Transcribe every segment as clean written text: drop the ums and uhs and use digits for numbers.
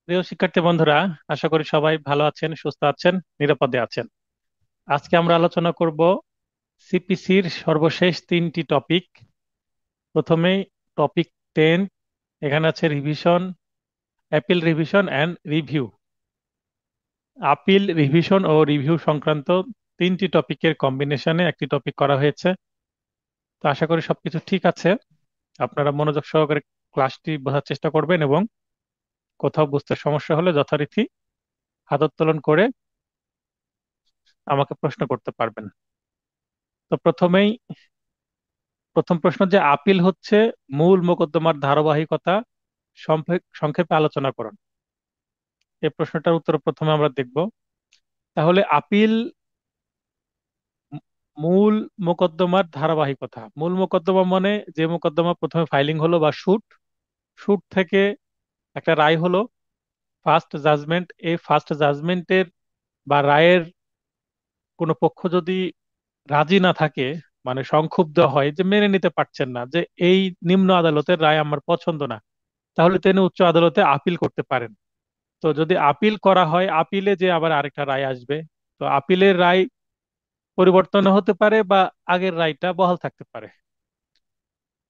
প্রিয় শিক্ষার্থী বন্ধুরা, আশা করি সবাই ভালো আছেন, সুস্থ আছেন, নিরাপদে আছেন। আজকে আমরা আলোচনা করব সিপিসির সর্বশেষ তিনটি টপিক। প্রথমেই টপিক 10। এখানে আছে revision, appeal revision and review. Appeal revision ও রিভিউ সংক্রান্ত তিনটি টপিকের কম্বিনেশনে একটি টপিক করা হয়েছে। তো আশা করি সবকিছু ঠিক আছে। আপনারা মনোযোগ সহকারে ক্লাসটি বোঝার চেষ্টা করবেন এবং কোথাও বুঝতে সমস্যা হলে যথারীতি হাত উত্তোলন করে আমাকে প্রশ্ন করতে পারবেন। তো প্রথম প্রশ্ন, যে আপিল হচ্ছে মূল মোকদ্দমার ধারাবাহিকতা, সংক্ষেপে আলোচনা করুন। এই প্রশ্নটার উত্তর প্রথমে আমরা দেখব। তাহলে আপিল মূল মোকদ্দমার ধারাবাহিকতা। মূল মোকদ্দমা মানে যে মোকদ্দমা প্রথমে ফাইলিং হলো বা শুট, শুট থেকে একটা রায় হলো, ফার্স্ট জাজমেন্ট। এই ফার্স্ট জাজমেন্টের বা রায়ের কোনো পক্ষ যদি রাজি না থাকে, মানে সংক্ষুব্ধ হয়, যে মেনে নিতে পারছেন না যে এই নিম্ন আদালতের রায় আমার পছন্দ না, তাহলে তিনি উচ্চ আদালতে আপিল করতে পারেন। তো যদি আপিল করা হয়, আপিলে যে আবার আরেকটা রায় আসবে, তো আপিলের রায় পরিবর্তন হতে পারে বা আগের রায়টা বহাল থাকতে পারে।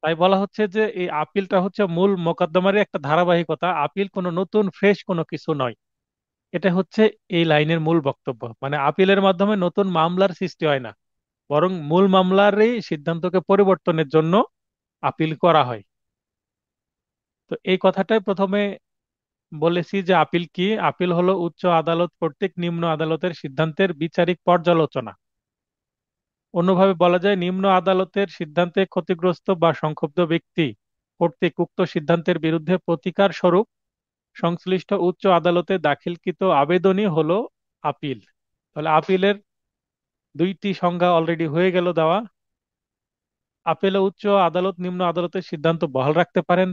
তাই বলা হচ্ছে যে এই আপিলটা হচ্ছে মূল মোকদ্দমারই একটা ধারাবাহিকতা। আপিল কোনো নতুন ফ্রেশ কোনো কিছু নয়। এটা হচ্ছে এই লাইনের মূল বক্তব্য। মানে আপিলের মাধ্যমে নতুন মামলার সৃষ্টি হয় না, বরং মূল মামলারই সিদ্ধান্তকে পরিবর্তনের জন্য আপিল করা হয়। তো এই কথাটাই প্রথমে বলেছি যে আপিল কি। আপিল হলো উচ্চ আদালত কর্তৃক নিম্ন আদালতের সিদ্ধান্তের বিচারিক পর্যালোচনা। অন্যভাবে বলা যায়, নিম্ন আদালতের সিদ্ধান্তে ক্ষতিগ্রস্ত বা সংক্ষুব্ধ ব্যক্তি কর্তৃক উক্ত সিদ্ধান্তের বিরুদ্ধে প্রতিকার স্বরূপ সংশ্লিষ্ট উচ্চ আদালতে দাখিলকৃত আবেদনই হলো আপিল। তাহলে আপিলের দুইটি সংজ্ঞা অলরেডি হয়ে গেল দেওয়া। আপিলে উচ্চ আদালত নিম্ন আদালতের সিদ্ধান্ত বহাল রাখতে পারেন,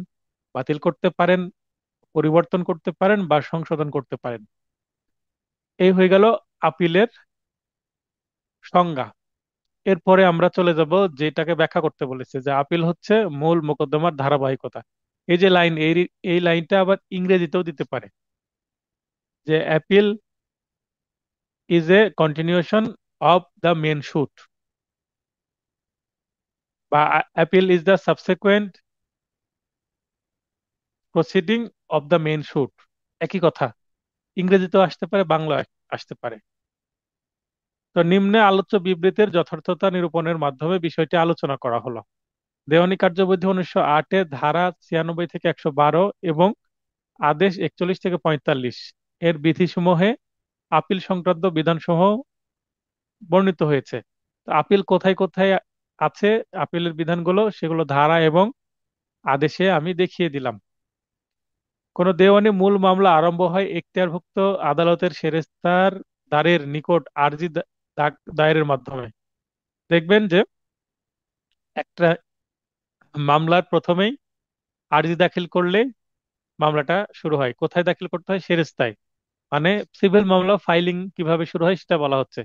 বাতিল করতে পারেন, পরিবর্তন করতে পারেন বা সংশোধন করতে পারেন। এই হয়ে গেল আপিলের সংজ্ঞা। এরপরে আমরা চলে যাব যেটাকে ব্যাখ্যা করতে বলেছে, যে আপিল হচ্ছে মূল মোকদ্দমার ধারাবাহিকতা। এই যে লাইন, এই লাইনটা আবার ইংরেজিতেও দিতে পারে, যে appeal is a continuation of the main suit, বা appeal is the subsequent proceeding of the main suit. একই কথা, ইংরেজিতেও আসতে পারে, বাংলা আসতে পারে। তো নিম্নে আলোচ্য বিবৃতির যথার্থতা নিরূপণের মাধ্যমে বিষয়টি আলোচনা করা হলো। দেওয়ানি কার্যবিধি 1908 ধারা 96 থেকে 112 এবং আদেশ 41 থেকে 45 এর বিধিসমূহে আপিল সংক্রান্ত বিধানসমূহ বর্ণিত হয়েছে। তো আপিল কোথায় কোথায় আছে, আপিলের বিধানগুলো সেগুলো ধারা এবং আদেশে আমি দেখিয়ে দিলাম। কোন দেওয়ানি মূল মামলা আরম্ভ হয় এখতিয়ারভুক্ত আদালতের সেরেস্তার দ্বারের নিকট আর্জি দায়েরের মাধ্যমে। দেখবেন যে একটা মামলার প্রথমেই আর্জি দাখিল করলে মামলাটা শুরু হয়। কোথায় দাখিল করতে হয়? সেরেস্তায়। মানে সিভিল মামলা ফাইলিং কিভাবে শুরু হয় সেটা বলা হচ্ছে।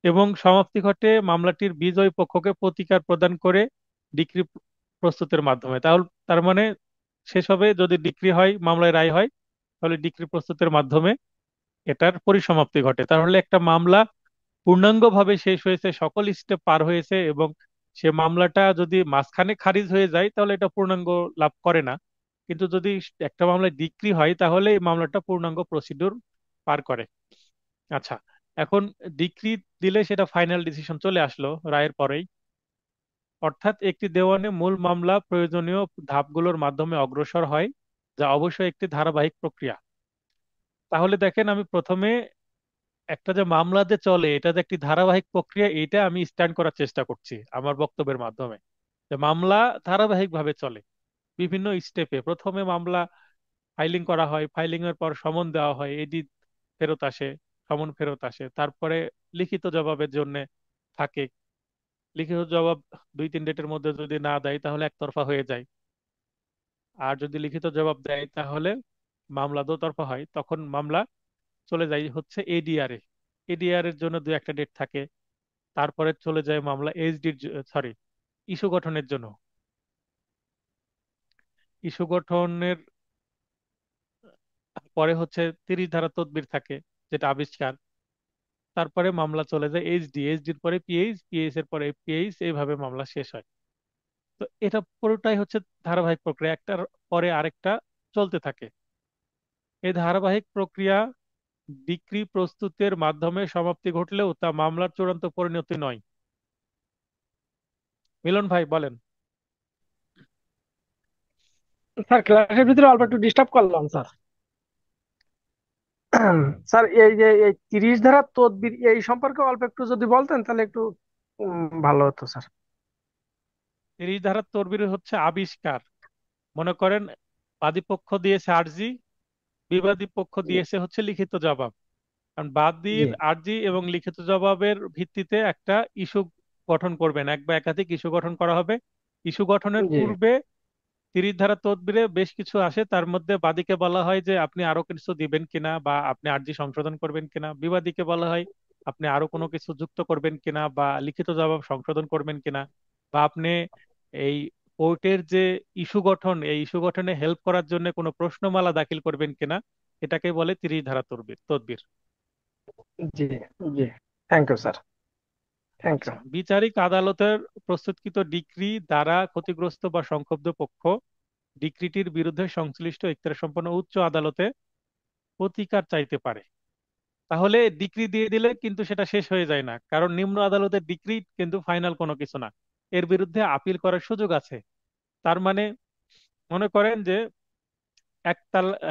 এবং সমাপ্তি ঘটে মামলাটির বিজয়ী পক্ষকে প্রতিকার প্রদান করে ডিক্রি প্রস্তুতের মাধ্যমে। তাহলে তার মানে শেষ হবে, যদি ডিক্রি হয়, মামলায় রায় হয়, তাহলে ডিক্রি প্রস্তুতের মাধ্যমে এটার পরিসমাপ্তি ঘটে। তাহলে একটা মামলা পূর্ণাঙ্গভাবে শেষ হয়েছে, সকল স্টেপ পার হয়েছে, এবং সে মামলাটা যদি মাঝখানে খারিজ হয়ে যায় তাহলে এটা পূর্ণাঙ্গ লাভ করে না। কিন্তু যদি একটা মামলায় ডিক্রি হয় তাহলে এই মামলাটা পূর্ণাঙ্গ প্রসিডিউর পার করে। আচ্ছা, এখন ডিক্রি দিলে সেটা ফাইনাল ডিসিশন চলে আসলো রায়ের পরেই। অর্থাৎ একটি দেওয়ানি মূল মামলা প্রয়োজনীয় ধাপগুলোর মাধ্যমে অগ্রসর হয়, যা অবশ্যই একটি ধারাবাহিক প্রক্রিয়া। তাহলে দেখেন, আমি প্রথমে একটা যে মামলা যে চলে এটা যে একটি ধারাবাহিক প্রক্রিয়া, এটা আমি স্ট্যান্ড করার চেষ্টা করছি আমার বক্তব্যের মাধ্যমে। যে মামলা ধারাবাহিক ভাবে চলে, বিভিন্ন স্টেপে। প্রথমে মামলা ফাইলিং করা হয়, ফাইলিং এর পর সমন দেওয়া হয়, এডি ফেরত আসে, সমন ফেরত আসে, তারপরে লিখিত জবাবের জন্য থাকে। লিখিত জবাব 2-3 ডেটের মধ্যে যদি না দেয় তাহলে একতরফা হয়ে যায়। আর যদি লিখিত জবাব দেয় তাহলে মামলা দোতরফা হয়, তখন মামলা চলে যায় হচ্ছে এডিআর এ। এডিআর এর জন্য 2-1টা ডেট থাকে। তারপরে চলে যায় মামলা এইচডির, সরি, ইস্যু গঠনের জন্য। ইস্যু গঠনের পরে হচ্ছে 30 ধারা তদবির থাকে, যেটা আবিষ্কার। তারপরে মামলা চলে যায় এইচডি, এইচডির পরে পিএইচ, পিএইচ এর পরে পিএইচ, এইভাবে মামলা শেষ হয়। তো এটা পুরোটাই হচ্ছে ধারাবাহিক প্রক্রিয়া, একটার পরে আরেকটা চলতে থাকে। এই ধারাবাহিক প্রক্রিয়া ডিক্রি প্রস্তুতের মাধ্যমে সমাপ্তি ঘটলেও তা মামলার চূড়ান্ত পরিণতি নয়। মিলন ভাই বলেন। স্যার ক্লাসের ভিতরে অল্প একটু ডিস্টার্ব করলাম স্যার। স্যার এই যে এই 30 ধারা তদবির এই সম্পর্কে অল্প একটু যদি বলতেন তাহলে একটু ভালো হতো স্যার। 30 ধারার তরবির হচ্ছে আবিষ্কার। মনে করেন বাদী পক্ষ দিয়েছে আর্জি, বিবাদী পক্ষ জি। দিয়েছে হচ্ছে লিখিত জবাব। কারণ জি। বাদীর আর্জি এবং লিখিত জবাবের ভিত্তিতে একটা ইস্যু গঠন করবেন, এক বা একাধিক ইস্যু গঠন করা হবে। ইস্যু গঠনের জি। পূর্বে 30 ধারা তদবিরে বেশ কিছু আসে, তার মধ্যে বাদীকে বলা হয় যে আপনি আরো কিছু দিবেন কিনা বা আপনি আর্জি সংশোধন করবেন কিনা, বিবাদীকে বলা হয় আপনি আরো কোনো কিছু যুক্ত করবেন কিনা বা লিখিত জবাব সংশোধন করবেন কিনা, বা আপনি এই কোর্টের যে ইস্যু গঠন, এই ইস্যু গঠনে হেল্প করার জন্য কোনো প্রশ্নমালা দাখিল করবেন কিনা। এটাকে বলে 30 ধারা তদবির। জি। জি। Thank you sir. Thank you. আচ্ছা, বিচারিক আদালতের প্রস্তুতকৃত ডিক্রি দ্বারা ক্ষতিগ্রস্ত বা সংক্ষুব্ধ পক্ষ ডিক্রিটির বিরুদ্ধে সংশ্লিষ্ট এখতিয়ারসম্পন্ন উচ্চ আদালতে প্রতিকার চাইতে পারে। তাহলে ডিক্রি দিয়ে দিলে কিন্তু সেটা শেষ হয়ে যায় না, কারণ নিম্ন আদালতের ডিক্রি কিন্তু ফাইনাল কোনো কিছু না। এর বিরুদ্ধে আপিল করার সুযোগ আছে। তার মানে মনে করেন যে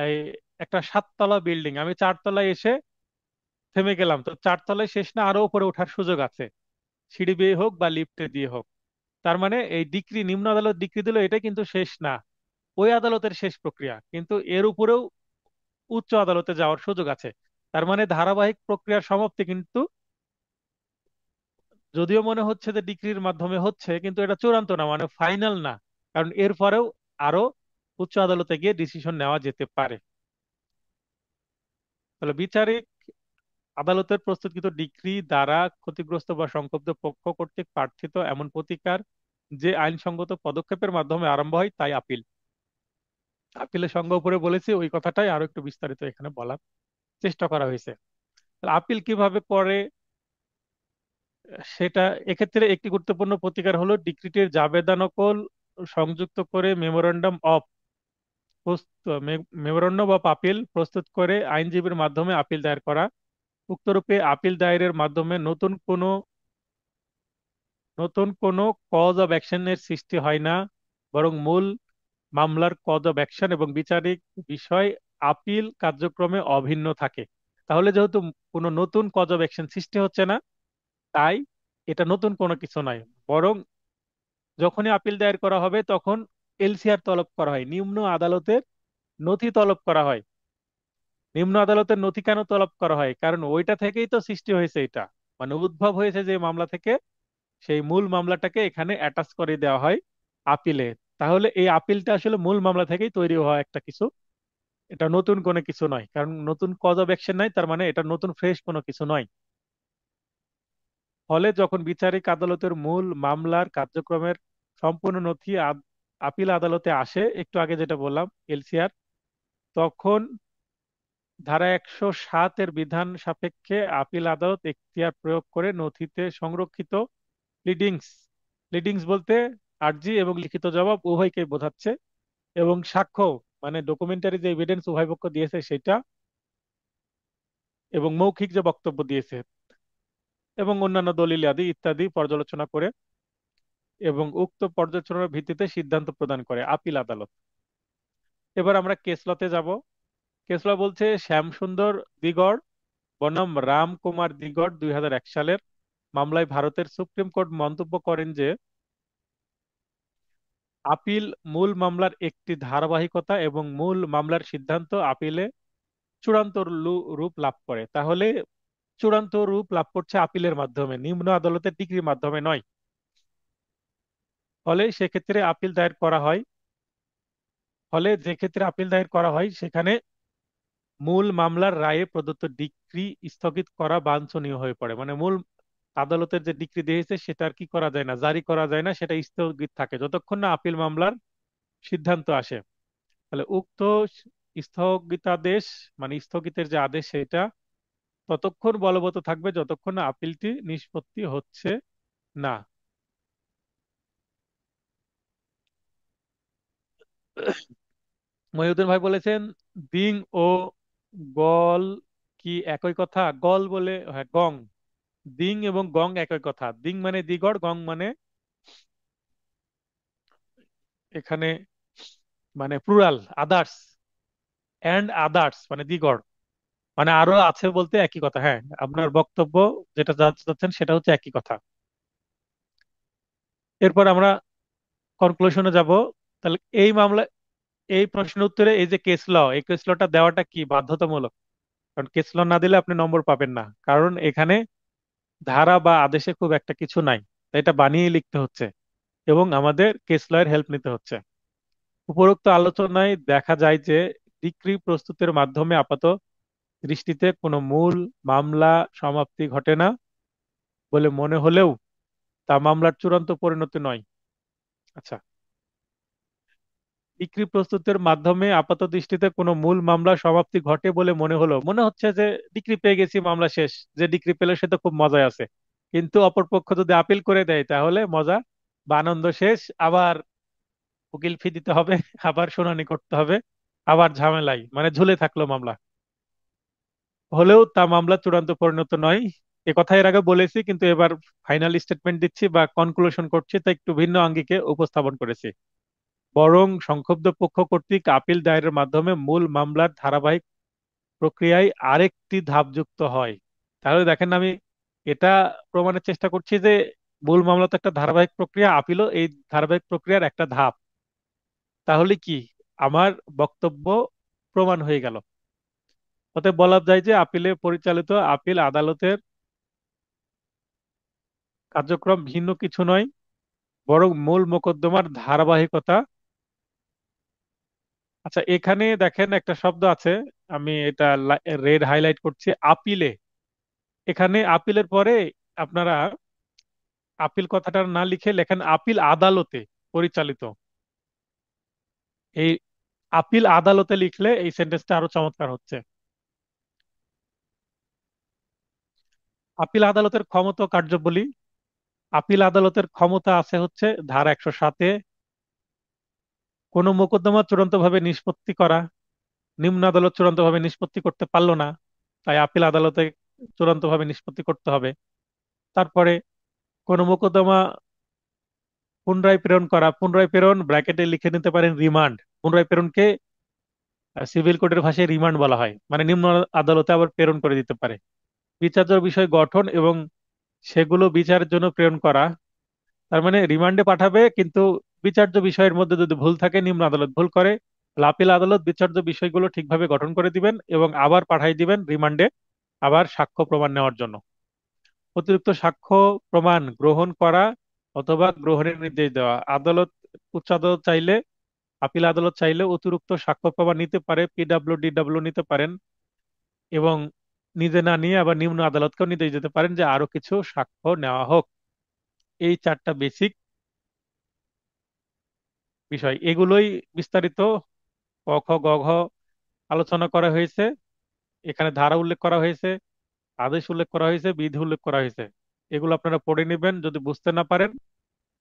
এই একটা 7 তলা বিল্ডিং, আমি 4 তলায় এসে থেমে গেলাম, তো 4 তলায় শেষ না, আরো উপরে ওঠার সুযোগ আছে, সিঁড়ি বেয়ে হোক বা লিফটে দিয়ে হোক। তার মানে এই ডিক্রি, নিম্ন আদালত ডিক্রি দিল, এটা কিন্তু শেষ না, ওই আদালতের শেষ প্রক্রিয়া, কিন্তু এর উপরেও উচ্চ আদালতে যাওয়ার সুযোগ আছে। তার মানে ধারাবাহিক প্রক্রিয়ার সমাপ্তি কিন্তু, যদিও মনে হচ্ছে যে ডিক্রির মাধ্যমে হচ্ছে, কিন্তু এটা চূড়ান্ত না, মানে ফাইনাল না। কারণ এরপরেও আরো উচ্চ আদালতে গিয়ে ডিসিশন নেওয়া যেতে পারে। তাহলে বিচারিক আদালতের প্রস্তুতকৃত ডিক্রি দ্বারা ক্ষতিগ্রস্ত বা সংক্ষুব্ধ পক্ষ কর্তৃক প্রার্থিত এমন প্রতিকার যে আইনসঙ্গত পদক্ষেপের মাধ্যমে আরম্ভ হয়, তাই আপিল। আপিলের সংজ্ঞা উপরে বলেছি, ওই কথাটাই আরো একটু বিস্তারিত এখানে বলার চেষ্টা করা হয়েছে। তাহলে আপিল কিভাবে করে সেটা, এক্ষেত্রে একটি গুরুত্বপূর্ণ প্রতিকার হলো ডিক্রিটির জাবেদা নকল সংযুক্ত করে মেমোরান্ডাম অফ আপিল প্রস্তুত করে আইনজীবীর মাধ্যমে আপিল দায়ের করা। উক্তরূপে আপিল দায়েরের মাধ্যমে নতুন কোনো কজ অব অ্যাকশনের সৃষ্টি হয় না, বরং মূল মামলার কজ অব অ্যাকশন এবং বিচারিক বিষয় আপিল কার্যক্রমে অভিন্ন থাকে। তাহলে যেহেতু কোনো নতুন কজ অব অ্যাকশন সৃষ্টি হচ্ছে না, তাই এটা নতুন কোনো কিছু নয়, বরং যখনই আপিল দায়ের করা হবে তখন এলসিআর তলব করা হয়, নিম্ন আদালতের নথি তলব করা হয়। নিম্ন আদালতের নথি কেন তলব করা হয়? কারণ ওইটা থেকেই তো সৃষ্টি হয়েছে, এটা মানে উদ্ভব হয়েছে যে মামলা থেকে, সেই মূল মামলাটাকে এখানে অ্যাটাচ করে দেওয়া হয় আপিলে। তাহলে এই আপিলটা আসলে মূল মামলা থেকেই তৈরি হওয়া একটা কিছু, এটা নতুন কোনো কিছু নয়, কারণ নতুন কজ অফ অ্যাকশন নাই, তার মানে এটা নতুন ফ্রেশ কোনো কিছু নয়। ফলে যখন বিচারিক আদালতের মূল মামলার কার্যক্রমের সম্পূর্ণ নথি আপিল আদালতে আসে, একটু আগে যেটা বললাম এলসিআর, তখন ধারা 107 এর বিধান সাপেক্ষে আপিল আদালত এখতিয়ার প্রয়োগ করে নথিতে সংরক্ষিত প্লিডিংস, প্লিডিংস বলতে আর্জি এবং লিখিত জবাব উভয়কে বোঝাচ্ছে, এবং সাক্ষ্য মানে ডকুমেন্টারি যে এভিডেন্স উভয় পক্ষ দিয়েছে সেটা, এবং মৌখিক যে বক্তব্য দিয়েছে, এবং অন্যান্য দলিল আদি ইত্যাদি পর্যালোচনা করে এবং উক্ত পর্যালোচনার ভিত্তিতে সিদ্ধান্ত প্রদান করে আপিল আদালত। এবার আমরা কেসলতে যাব। কেসলা বলছে শ্যামসুন্দর দিগড় বনাম রাম কুমার দিগড় 2001 সালের মামলায় ভারতের সুপ্রিম কোর্ট মন্তব্য করেন যে আপিল মূল মামলার একটি ধারাবাহিকতা এবং মূল মামলার সিদ্ধান্ত আপিলে চূড়ান্ত রূপ লাভ করে। তাহলে চূড়ান্ত রূপ লাভ করছে আপিলের মাধ্যমে, নিম্ন আদালতের ডিগ্রির মাধ্যমে নয়। ফলে সেক্ষেত্রে আপিল দায়ের করা হয়, ফলে যে ক্ষেত্রে আপিল দায়ের করা হয় সেখানে মূল মামলার রায়ে প্রদত্ত ডিক্রি স্থগিত করা বাঞ্ছনীয় হয়ে পড়ে। মানে মূল আদালতের যে ডিক্রি দিয়েছে সেটা আর কি করা যায় না, জারি করা যায় না, সেটা স্থগিত থাকে যতক্ষণ না আপিল মামলার সিদ্ধান্ত আসে। তাহলে উক্ত স্থগিতাদেশ মানে স্থগিতের যে আদেশ সেটা ততক্ষণ বলবৎ থাকবে যতক্ষণ না আপিলটি নিষ্পত্তি হচ্ছে না। মহিউদ্দিন ভাই বলেছেন দিং ও গল কি একই কথা? গল বলে, হ্যাঁ, গং। দিং এবং গং একই কথা। দিং মানে দিগড়, গং মানে এখানে মানে প্লুরাল, আদার্স। এন্ড আদার্স মানে দিগড়, মানে আরো আছে বলতে একই কথা। হ্যাঁ, আপনার বক্তব্য যেটা জানতে চাচ্ছেন সেটা হচ্ছে একই কথা। এরপর আমরা কনক্লুশনে যাব। তাহলে এই মামলা, এই প্রশ্নের উত্তরে এই যে কেস ল, এই কেস লটা দেওয়াটা কি বাধ্যতামূলক? কারণ কেস ল না দিলে আপনি নম্বর পাবেন না, কারণ এখানে ধারা বা আদেশে খুব একটা কিছু নাই। তাই এটা বানিয়ে লিখতে হচ্ছে এবং আমাদের কেস লয়ের হেল্প নিতে হচ্ছে। উপরোক্ত আলোচনায় দেখা যায় যে ডিক্রি প্রস্তুতের মাধ্যমে আপাত দৃষ্টিতে কোনো মূল মামলা সমাপ্তি ঘটে না বলে মনে হলেও তা মামলার চূড়ান্ত পরিণতি নয়। আচ্ছা, ডিক্রি প্রস্তুতের মাধ্যমে আপাত দৃষ্টিতে কোনো মূল মামলা সমাপ্তি ঘটে বলে মনে হলো, মনে হচ্ছে যে ডিক্রি পেয়ে গেছি, মামলা শেষ। যে ডিক্রি পেলে সে তো খুব মজায় আছে। কিন্তু অপরপক্ষ যদি আপিল করে দেয় তাহলে মজা বা আনন্দ শেষ। আবার উকিল ফি দিতে হবে, আবার শুনানি করতে হবে, আবার ঝামেলাই, মানে ঝুলে থাকলো মামলা। হলেও তা মামলা চূড়ান্ত পরিণত নয়। এ কথা এর আগে বলেছি, কিন্তু এবার ফাইনাল স্টেটমেন্ট দিচ্ছি বা কনক্লুশন করছি, তা একটু ভিন্ন আঙ্গিকে উপস্থাপন করেছি। বরং সংক্ষুব্ধ পক্ষ কর্তৃক আপিল দায়েরের মাধ্যমে মূল মামলার ধারাবাহিক প্রক্রিয়ায় আরেকটি ধাপ যুক্ত হয়। তাহলে দেখেন, আমি এটা প্রমাণের চেষ্টা করছি যে মূল মামলা তো একটা ধারাবাহিক প্রক্রিয়া, আপিলও এই ধারাবাহিক প্রক্রিয়ার একটা ধাপ। তাহলে কি আমার বক্তব্য প্রমাণ হয়ে গেল? অতএব বলা যায় যে আপিলে পরিচালিত আপিল আদালতের কার্যক্রম ভিন্ন কিছু নয়, বরং মূল মোকদ্দমার ধারাবাহিকতা। আচ্ছা, এখানে দেখেন একটা শব্দ আছে, আমি এটা রেড হাইলাইট করছি, আপিলে। এখানে আপিলের পরে আপনারা আপিল কথাটা না লিখে লেখেন আপিল আদালতে পরিচালিত। এই আপিল আদালতে লিখলে এই সেন্টেন্সটা আরো চমৎকার হচ্ছে। আপিল আদালতের ক্ষমতা ও কার্যাবলী। আপিল আদালতের ক্ষমতা আছে হচ্ছে ধারা 107-এ, কোনো মোকদ্দমা চূড়ান্তভাবে নিষ্পত্তি করা। নিম্ন আদালত চূড়ান্তভাবে নিষ্পত্তি করতে পারলো না, তাই আপিল আদালতে চূড়ান্তভাবে নিষ্পত্তি করতে হবে। তারপরে কোনো মোকদ্দমা পুনরায় প্রেরণ করা। পুনরায় প্রেরণ ব্র্যাকেটে লিখে নিতে পারেন রিমান্ড। পুনরায় প্রেরণকে সিভিল কোর্টের ভাষায় রিমান্ড বলা হয়, মানে নিম্ন আদালতে আবার প্রেরণ করে দিতে পারে। বিচার্য বিষয় গঠন এবং সেগুলো বিচারের জন্য প্রেরণ করা। তার মানে রিমান্ডে পাঠাবে, কিন্তু বিচার্য বিষয়ের মধ্যে যদি ভুল থাকে, নিম্ন আদালত ভুল করে, তাহলে আপিল আদালত বিচার্য বিষয়গুলো ঠিকভাবে গঠন করে দিবেন এবং আবার পাঠাই দিবেন রিমান্ডে, আবার সাক্ষ্য প্রমাণ নেওয়ার জন্য। অতিরিক্ত সাক্ষ্য প্রমাণ গ্রহণ করা অথবা গ্রহণের নির্দেশ দেওয়া। আদালত, উচ্চ আদালত চাইলে, আপিল আদালত চাইলে অতিরিক্ত সাক্ষ্য প্রমাণ নিতে পারে, পিডাব্লিউ ডিডাব্লিউ নিতে পারেন, এবং নিজে না নিয়ে আবার নিম্ন আদালতকেও নির্দেশ দিতে পারেন যে আরো কিছু সাক্ষ্য নেওয়া হোক। এই চারটা বেসিক বিষয়, এগুলোই বিস্তারিত ক খ গ ঘ আলোচনা করা হয়েছে। এখানে ধারা উল্লেখ করা হয়েছে, আদেশ উল্লেখ করা হয়েছে, বিধি উল্লেখ করা হয়েছে। এগুলো আপনারা পড়ে নেবেন, যদি বুঝতে না পারেন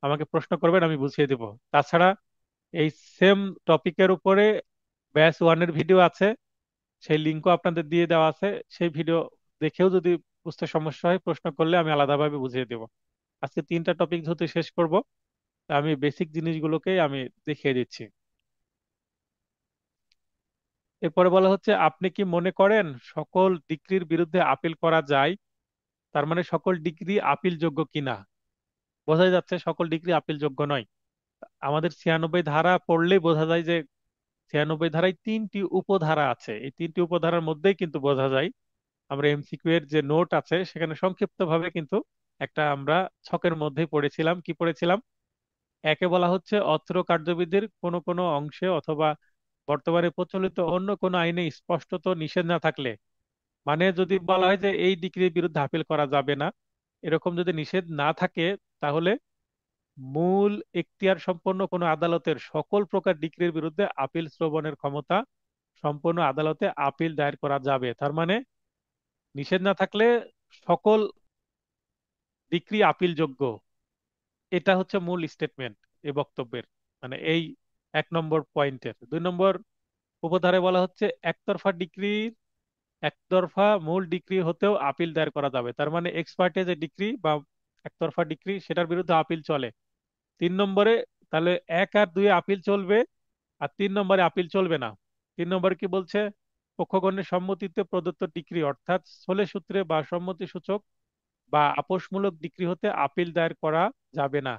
আমাকে প্রশ্ন করবেন, আমি বুঝিয়ে দেব। তাছাড়া এই সেম টপিকের উপরে ব্যাচ ওয়ানের ভিডিও আছে, সেই লিঙ্কও আপনাদের দিয়ে দেওয়া আছে। সেই ভিডিও দেখেও যদি বুঝতে সমস্যা হয় প্রশ্ন করলে আমি আলাদাভাবে বুঝিয়ে দেব। আজকে তিনটা টপিক যেহেতু শেষ করব, তা আমি বেসিক জিনিসগুলোকেই আমি দেখিয়ে দিচ্ছি। এরপরে বলা হচ্ছে, আপনি কি মনে করেন সকল ডিগ্রির বিরুদ্ধে আপিল করা যায়? তার মানে সকল ডিগ্রি আপিলযোগ্য কিনা। বোঝাই যাচ্ছে সকল ডিগ্রি আপিলযোগ্য নয়। আমাদের 96 ধারা পড়লেই বোঝা যায় যে 96 ধারায় 3টি উপধারা আছে। এই 3টি উপধারার মধ্যেই কিন্তু বোঝা যায়। আমরা এমসিকিউ এর যে নোট আছে সেখানে সংক্ষিপ্ত ভাবে কিন্তু একটা আমরা ছকের মধ্যেই পড়েছিলাম। কি পড়েছিলাম? একে বলা হচ্ছে অত্র কার্যবিধির কোনো কোনো অংশে অথবা বর্তমানে প্রচলিত অন্য কোনো আইনে স্পষ্টত নিষেধ না থাকলে, মানে যদি বলা হয় যে এই ডিগ্রির বিরুদ্ধে আপিল করা যাবে না, এরকম যদি নিষেধ না থাকে তাহলে মূল এখতিয়ার সম্পন্ন কোনো আদালতের সকল প্রকার ডিক্রির বিরুদ্ধে আপিল শ্রবণের ক্ষমতা সম্পন্ন আদালতে আপিল দায়ের করা যাবে। তার মানে নিষেধ না থাকলে সকল ডিক্রি আপিলযোগ্য। এটা হচ্ছে মূল স্টেটমেন্ট এই বক্তব্যের, মানে এই 1 নম্বর পয়েন্টের। 2 নম্বর উপধারে বলা হচ্ছে একতরফা মূল ডিক্রি হতেও আপিল দায়ের করা যাবে। তার মানে এক্সপার্টে যে ডিক্রি বা একতরফা ডিক্রি সেটার বিরুদ্ধে আপিল চলে। 3 নম্বরে তাহলে 1 আর 2 আপিল চলবে, আর 3 নম্বরে আপিল চলবে না। 3 নম্বরে কি বলছে? পক্ষগণের সম্মতিতে প্রদত্ত ডিক্রি অর্থাৎ স্থলে সূত্রে বা সম্মতি সূচক বা আপোষমূলক ডিক্রি হতে আপিল দায়ের করা যাবে না।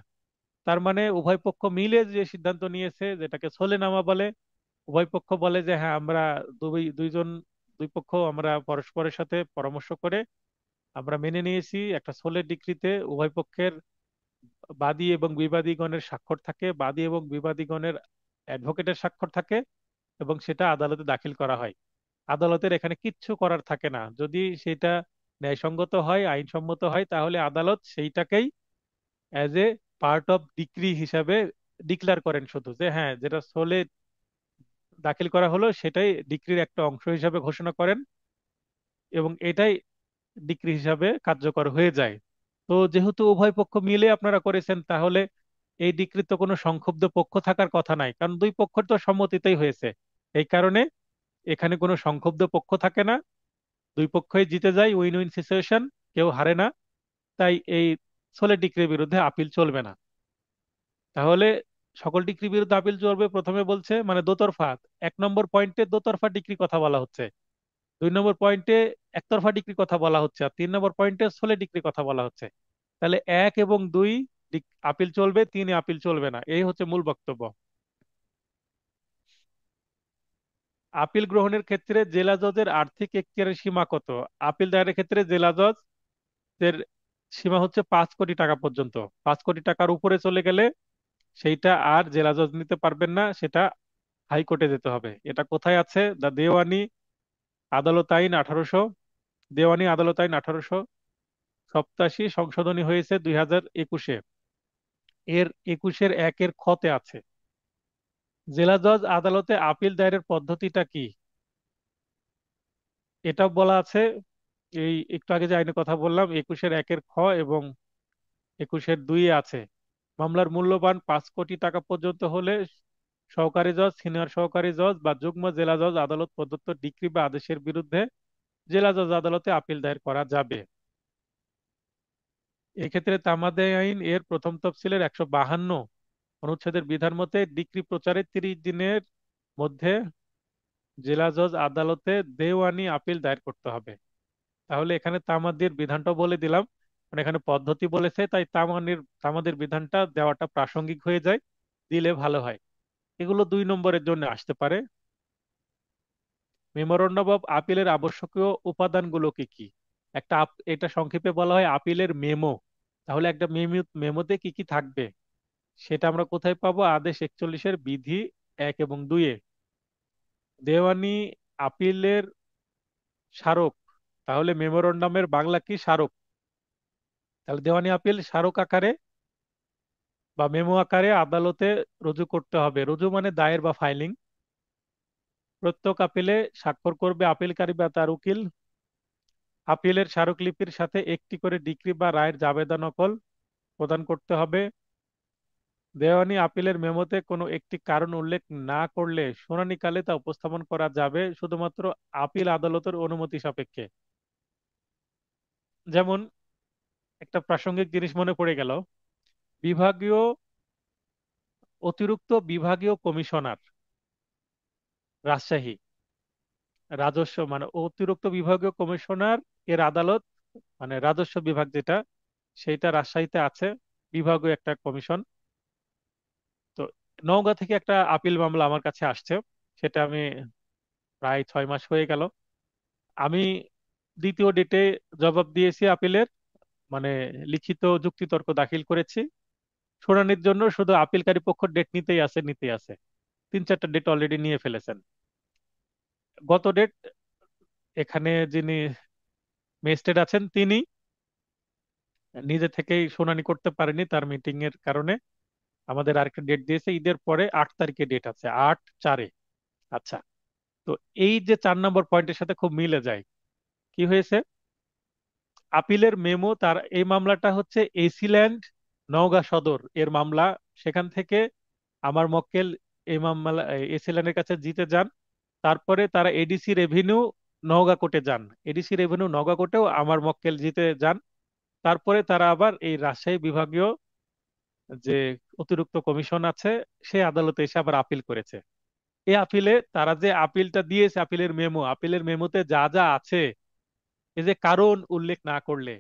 তার মানে উভয় পক্ষ মিলে যে সিদ্ধান্ত নিয়েছে, যেটাকে সোলেনামা বলে, উভয় পক্ষ বলে যে হ্যাঁ আমরা দুই পক্ষ আমরা পরস্পরের সাথে পরামর্শ করে আমরা মেনে নিয়েছি, একটা সোলের ডিক্রিতে উভয় পক্ষের বাদী এবং বিবাদীগণের স্বাক্ষর থাকে, বাদী এবং বিবাদীগণের অ্যাডভোকেটের স্বাক্ষর থাকে, এবং সেটা আদালতে দাখিল করা হয়। আদালতের এখানে কিচ্ছু করার থাকে না। যদি সেটা ন্যায়সঙ্গত হয়, আইনসম্মত হয়, তাহলে আদালত সেইটাকেই as a part of decree হিসাবে ডিক্লেয়ার করেন, শুধু যে হ্যাঁ যেটা সোলে দাখিল করা হলো সেটাই ডিক্রির একটা অংশ হিসাবে ঘোষণা করেন, এবং এটাই ডিক্রি হিসাবে কার্যকর হয়ে যায়। তো যেহেতু উভয় পক্ষ মিলে আপনারা করেছেন, তাহলে এই ডিক্রির তো কোনো সংক্ষুব্ধ পক্ষ থাকার কথা নাই, কারণ দুই পক্ষের তো সম্মতিতেই হয়েছে। এই কারণে এখানে কোনো সংক্ষুব্ধ পক্ষ থাকে না, দুই পক্ষই জিতে যায়, উইন উইন সিচুয়েশন, কেউ হারে না। তাই এই সোলে ডিক্রির বিরুদ্ধে আপিল চলবে না। তাহলে সকল ডিগ্রির বিরুদ্ধে আপিল চলবে প্রথমে বলছে, মানে দোতরফা। 1 নম্বর পয়েন্টে দোতরফা ডিগ্রি কথা বলা হচ্ছে, 2 নম্বর পয়েন্টে একতরফা ডিগ্রি কথা বলা হচ্ছে, আর 3 নম্বর পয়েন্টে স্থলে ডিগ্রি কথা বলা হচ্ছে। তাহলে 1 এবং 2 আপিল চলবে, 3 আপিল চলবে না, এই হচ্ছে মূল বক্তব্য। আপিল গ্রহণের ক্ষেত্রে জেলা জজের আর্থিক এখতিয়ারের সীমা কত? আপিল দায়েরের ক্ষেত্রে জেলা জজের সীমা হচ্ছে 5 কোটি টাকা পর্যন্ত। 5 কোটি টাকার উপরে চলে গেলে সেইটা আর জেলা জজ নিতে পারবেন না, সেটা হাইকোর্টে যেতে হবে। এটা কোথায় আছে? দ্য আদালত আইন আঠারোশো দেওয়ানি আদালত আইন 1887 সংশোধনী হয়েছে 2021-এ। এর 21-এর 1-এর খতে আছে। জেলা জজ আদালতে আপিল দায়েরের পদ্ধতিটা কি, এটা বলা আছে। এই একটু আগে যে আইনের কথা বললাম, 21-এর 1-এর খ এবং 21-এর 2-এ আছে। মামলার মূল্যবান 5 কোটি টাকা পর্যন্ত হলে সহকারী জজ, সিনিয়র সহকারী জজ বা যুগ্ম জেলা জজ আদালত প্রদত্ত ডিক্রি বা আদেশের বিরুদ্ধে জেলা জজ আদালতে আপিল দায়ের করা যাবে। এক্ষেত্রে তামাদি আইন এর প্রথম তফসিলের 152 অনুচ্ছেদের বিধান মতে ডিক্রি প্রচারের 30 দিনের মধ্যে জেলা জজ আদালতে দেওয়ানি আপিল দায়ের করতে হবে। তাহলে এখানে তামাদির বিধানটা বলে দিলাম, মানে এখানে পদ্ধতি বলেছে, তাই তামাদির বিধানটা দেওয়াটা প্রাসঙ্গিক হয়ে যায়, দিলে ভালো হয়। এগুলো 2 নম্বরের জন্য আসতে পারে। মেমোরান্ডাম অফ আপিলের আবশ্যকীয় উপাদানগুলো কি কি? এটা সংক্ষেপে বলা হয় আপিলের মেমো। তাহলে একটা মেমোতে কি কি থাকবে সেটা আমরা কোথায় পাবো? আদেশ 41-এর বিধি 1 এবং 2-এ। দেওয়ানি আপিলের স্মারক। তাহলে মেমোরান্ডামের বাংলা কি? স্মারক। তাহলে দেওয়ানি আপিল স্মারক আকারে বা মেমো আকারে আদালতে রুজু করতে হবে। রুজু মানে দায়ের বা ফাইলিং। প্রত্যেক আপিলে স্বাক্ষর করবে আপিলকারী বা তার উকিল। আপিলের স্মারকলিপির সাথে একটি করে ডিক্রি বা রায়ের জাবেদা নকল প্রদান করতে হবে। দেওয়ানি আপিলের মেমোতে কোনো একটি কারণ উল্লেখ না করলে শুনানিকালে তা উপস্থাপন করা যাবে শুধুমাত্র আপিল আদালতের অনুমতি সাপেক্ষে। যেমন একটা প্রাসঙ্গিক জিনিস মনে পড়ে গেল, বিভাগীয় অতিরিক্ত বিভাগীয় কমিশনার রাজশাহী, রাজস্ব মানে অতিরিক্ত বিভাগীয় কমিশনার এর আদালত, মানে রাজস্ব বিভাগ যেটা, সেইটা রাজশাহীতে আছে, বিভাগীয় একটা কমিশন। তো নওগাঁ থেকে একটা আপিল মামলা আমার কাছে আসছে, সেটা আমি প্রায় 6 মাস হয়ে গেল। আমি দ্বিতীয় ডেটে জবাব দিয়েছি আপিলের, মানে লিখিত যুক্তিতর্ক দাখিল করেছি। শুনানির জন্য শুধু আপিলকারী পক্ষ ডেট নিতেই আছে। 3-4টা ডেট অলরেডি নিয়ে ফেলেছেন। গত ডেট এখানে যিনি ম্যাজিস্ট্রেট আছেন তিনি নিজে থেকেই শুনানি করতে পারেনি তার মিটিং এর কারণে। আমাদের আরেকটা ডেট দিয়েছে ঈদের পরে, 8 তারিখে ডেট আছে, 8/4। আচ্ছা, তো এই যে 4 নম্বর পয়েন্টের সাথে খুব মিলে যায়। কি হয়েছে? আপিলের মেমো, তার এই মামলাটা হচ্ছে এসিল্যান্ড নওগাঁ সদর এর মামলা। সেখান থেকে আমার মক্কেল এই মামলা এসিল্যান্ডের কাছে জিতে যান। তারপরে তারা এডিসি রেভিনিউ নওগাঁ কোর্টে যান, এডিসি রেভিনিউ নওগাঁ কোর্টেও আমার মক্কেল জিতে যান। তারপরে তারা আবার এই রাজশাহী বিভাগীয় যে অতিরিক্ত কমিশন আছে সেই আদালতে এসে আবার আপিল করেছে। এই আপিলে তারা যে আপিলটা দিয়েছে, আপিলের মেমোতে যা যা আছে, এই যে কারণ উল্লেখ না করলে,